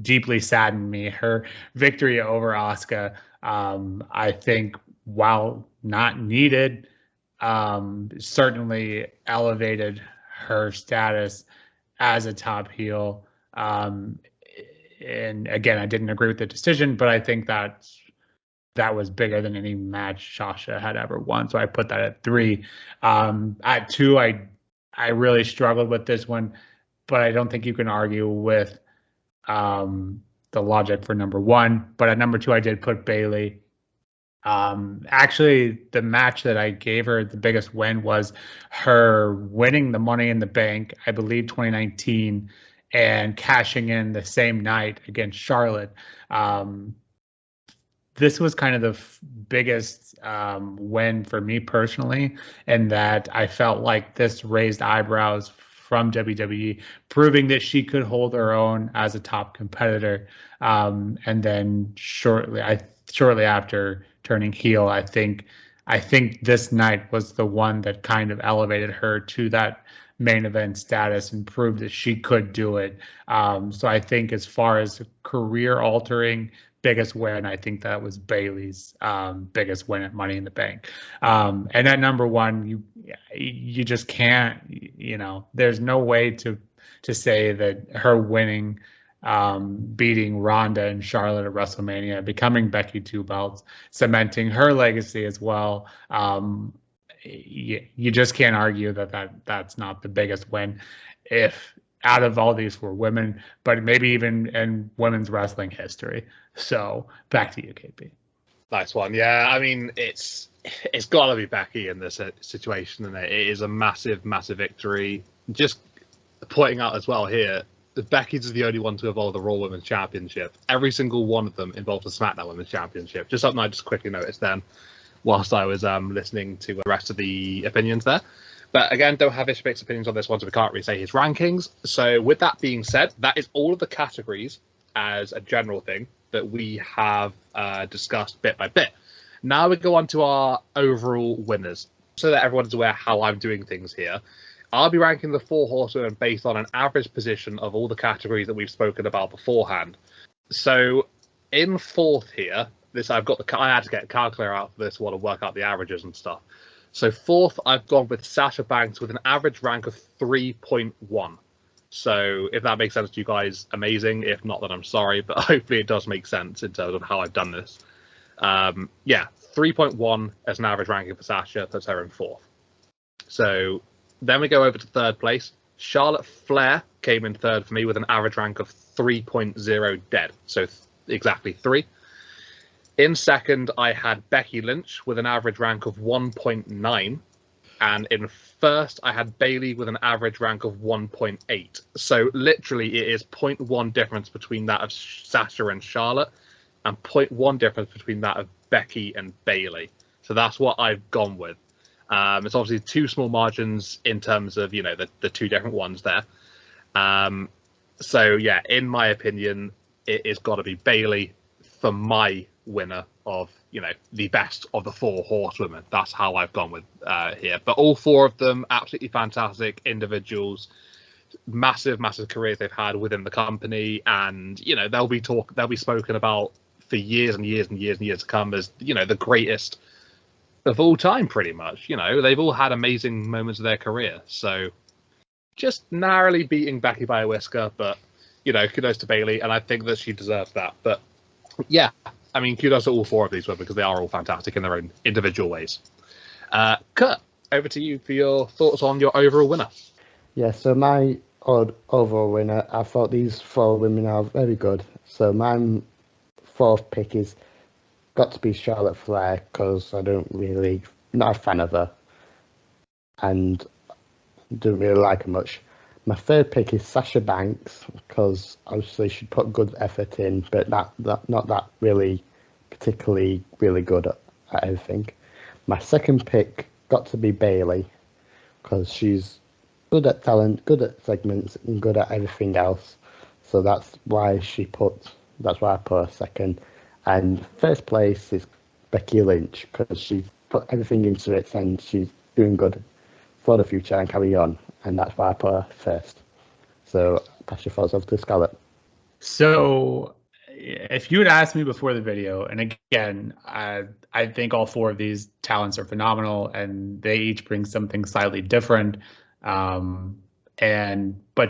deeply saddened me, her victory over Asuka, I think, while not needed, certainly elevated her status as a top heel. And again, I didn't agree with the decision, but I think that was bigger than any match Sasha had ever won. So I put that at 3. At 2, I really struggled with this one, but I don't think you can argue with the logic for number 1. But at number 2, I did put Bayley. Actually, the match that I gave her the biggest win was her winning the Money in the Bank, I believe 2019, and cashing in the same night against Charlotte. This was kind of the biggest win for me personally, in that I felt like this raised eyebrows from WWE, proving that she could hold her own as a top competitor. And then shortly after turning heel, I think this night was the one that kind of elevated her to that main event status and proved that she could do it. So I think as far as career altering biggest win, I think that was Bayley's biggest win at Money in the Bank. And at number one, you just can't, there's no way to say that her winning, beating Ronda and Charlotte at WrestleMania, becoming Becky 2 belts, cementing her legacy as well. You just can't argue that's not the biggest win, if out of all these were women, but maybe even in women's wrestling history. So back to you, KP. Nice one. Yeah, I mean, it's got to be Becky in this situation, and it is a massive, massive victory. Just pointing out as well here, Becky's is the only one to evolve the Raw Women's Championship. Every single one of them involved the SmackDown Women's Championship. Just something I just quickly noticed then, whilst I was listening to the rest of the opinions there. But again, don't have Ishbik's opinions on this one, so we can't really say his rankings. So with that being said, that is all of the categories as a general thing that we have discussed bit by bit. Now we go on to our overall winners, so that everyone's aware how I'm doing things here. I'll be ranking the 4 horsewomen based on an average position of all the categories that we've spoken about beforehand. So in 4th here, I had to get a calculator out for this one and work out the averages and stuff. So 4th, I've gone with Sasha Banks with an average rank of 3.1. So if that makes sense to you guys, amazing. If not, then I'm sorry, but hopefully it does make sense in terms of how I've done this. 3.1 as an average ranking for Sasha, puts her in 4th. So then we go over to 3rd place. Charlotte Flair came in 3rd for me with an average rank of 3.0 dead. So exactly 3. In 2nd, I had Becky Lynch with an average rank of 1.9. And in 1st, I had Bayley with an average rank of 1.8. So literally, it is 0.1 difference between that of Sasha and Charlotte, and 0.1 difference between that of Becky and Bayley. So that's what I've gone with. It's obviously 2 small margins in terms of, the 2 different ones there. So yeah, in my opinion, it has got to be Bayley for my winner of, the best of the 4 horsewomen. That's how I've gone with here. But all 4 of them, absolutely fantastic individuals, massive, massive careers they've had within the company, and they'll be spoken about for years and years and years and years to come as the greatest of all time, pretty much. They've all had amazing moments of their career. So just narrowly beating Becky by a whisker, but kudos to Bayley, and I think that she deserves that. But yeah, I mean, kudos to all 4 of these women because they are all fantastic in their own individual ways. Kurt, over to you for your thoughts on your overall winner. Yeah, so my overall winner, I thought these 4 women are very good. So my 4th pick is got to be Charlotte Flair because not a fan of her and don't really like her much. My 3rd pick is Sasha Banks because obviously she put good effort in, but not that really particularly really good at everything. My 2nd pick got to be Bayley because she's good at talent, good at segments, and good at everything else. So that's why I put her 2nd. And 1st place is Becky Lynch because she put everything into it and she's doing good for the future and carry on. And that's why I put her 1st. So pass your thoughts over to Scarlett. So if you had asked me before the video, and again, I think all 4 of these talents are phenomenal and they each bring something slightly different. But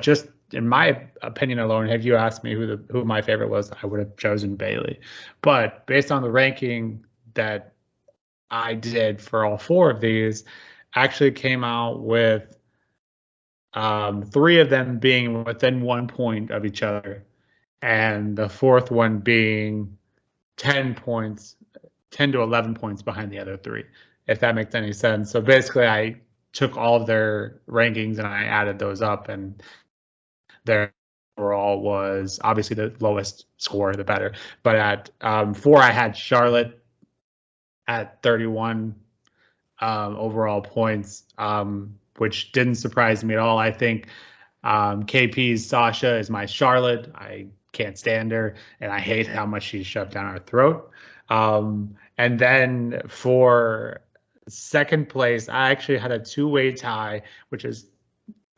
just in my opinion alone, had you asked me who my favorite was, I would have chosen Bayley. But based on the ranking that I did for all 4 of these, actually came out with 3 of them being within 1 point of each other, and the 4th one being 10 to 11 points behind the other 3, if that makes any sense. So basically, I took all of their rankings and I added those up, and their overall was obviously the lowest score, the better. But at 4, I had Charlotte at 31 overall points, which didn't surprise me at all. I think KP's Sasha is my Charlotte. I can't stand her, and I hate how much she's shoved down our throat. And then for 2nd place, I actually had a 2-way tie, which is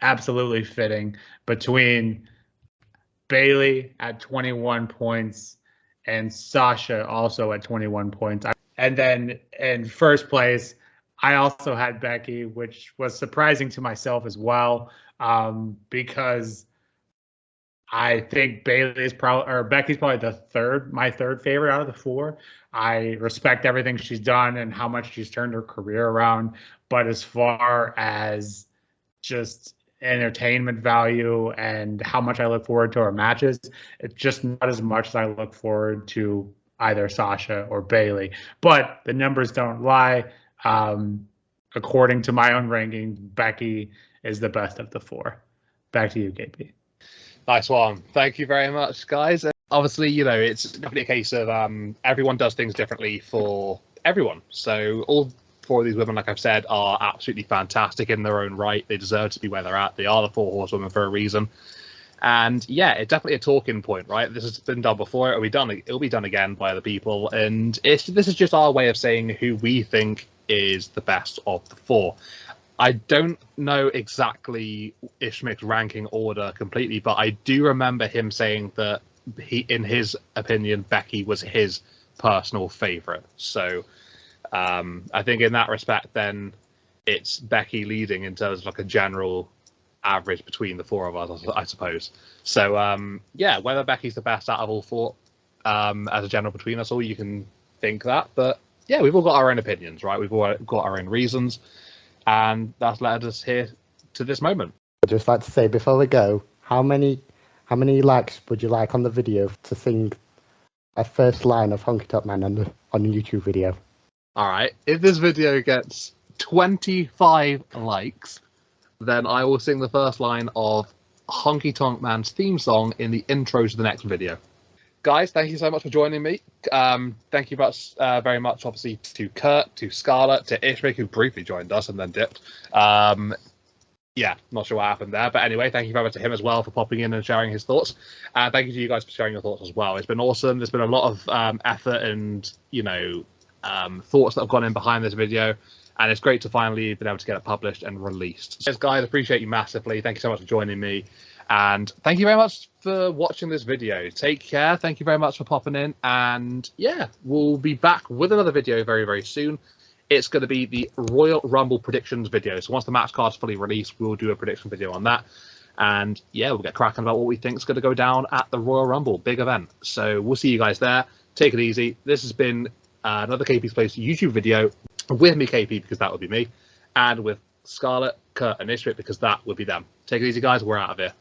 absolutely fitting between Bailey at 21 points and Sasha also at 21 points. And then in first place, I also had Becky, which was surprising to myself as well, because I think Becky's probably my third favorite out of the four. I respect everything she's done and how much she's turned her career around. But as far as just entertainment value and how much I look forward to our matches, it's just not as much as I look forward to either Sasha or Bailey. But the numbers don't lie. According to my own ranking, Becky is the best of the four. Back to you, KP. Nice one. Thank you very much, guys. Obviously, you know, it's definitely a case of everyone does things differently for everyone. So all four of these women, like I've said, are absolutely fantastic in their own right. They deserve to be where they're at. They are the four horsewomen for a reason. And yeah, it's definitely a talking point, right? This has been done before. It'll be done again by other people. And this is just our way of saying who we think is the best of the four. I don't know exactly Ishmik's ranking order completely, but I do remember him saying that in his opinion, Becky was his personal favorite. So I think in that respect, then it's Becky leading in terms of like a general average between the four of us, I suppose. So yeah, whether Becky's the best out of all four, as a general between us all, you can think that. But yeah, we've all got our own opinions, right? We've all got our own reasons. And that's led us here to this moment. I'd just like to say before we go, how many likes would you like on the video to sing a first line of Honky Tonk Man on the YouTube video? All right. If this video gets 25 likes, then I will sing the first line of Honky Tonk Man's theme song in the intro to the next video. Guys, thank you so much for joining me. Thank you very much, obviously, to Kurt, to Scarlett, to Ishmik, who briefly joined us and then dipped. Yeah, not sure what happened there. But anyway, thank you very much to him as well for popping in and sharing his thoughts. And thank you to you guys for sharing your thoughts as well. It's been awesome. There's been a lot of effort and, you know, thoughts that have gone in behind this video. And it's great to finally been able to get it published and released. So, guys, appreciate you massively. Thank you so much for joining me. And thank you very much for watching this video. Take care. Thank you very much for popping in. And yeah, we'll be back with another video very, very soon. It's going to be the Royal Rumble predictions video. So once the match card's fully released, we'll do a prediction video on that. And yeah, we'll get cracking about what we think is going to go down at the Royal Rumble. Big event. So we'll see you guys there. Take it easy. This has been another KP's Place YouTube video with me, KP, because that would be me. And with Scarlett, Kurt, and Ishmik, because that would be them. Take it easy, guys. We're out of here.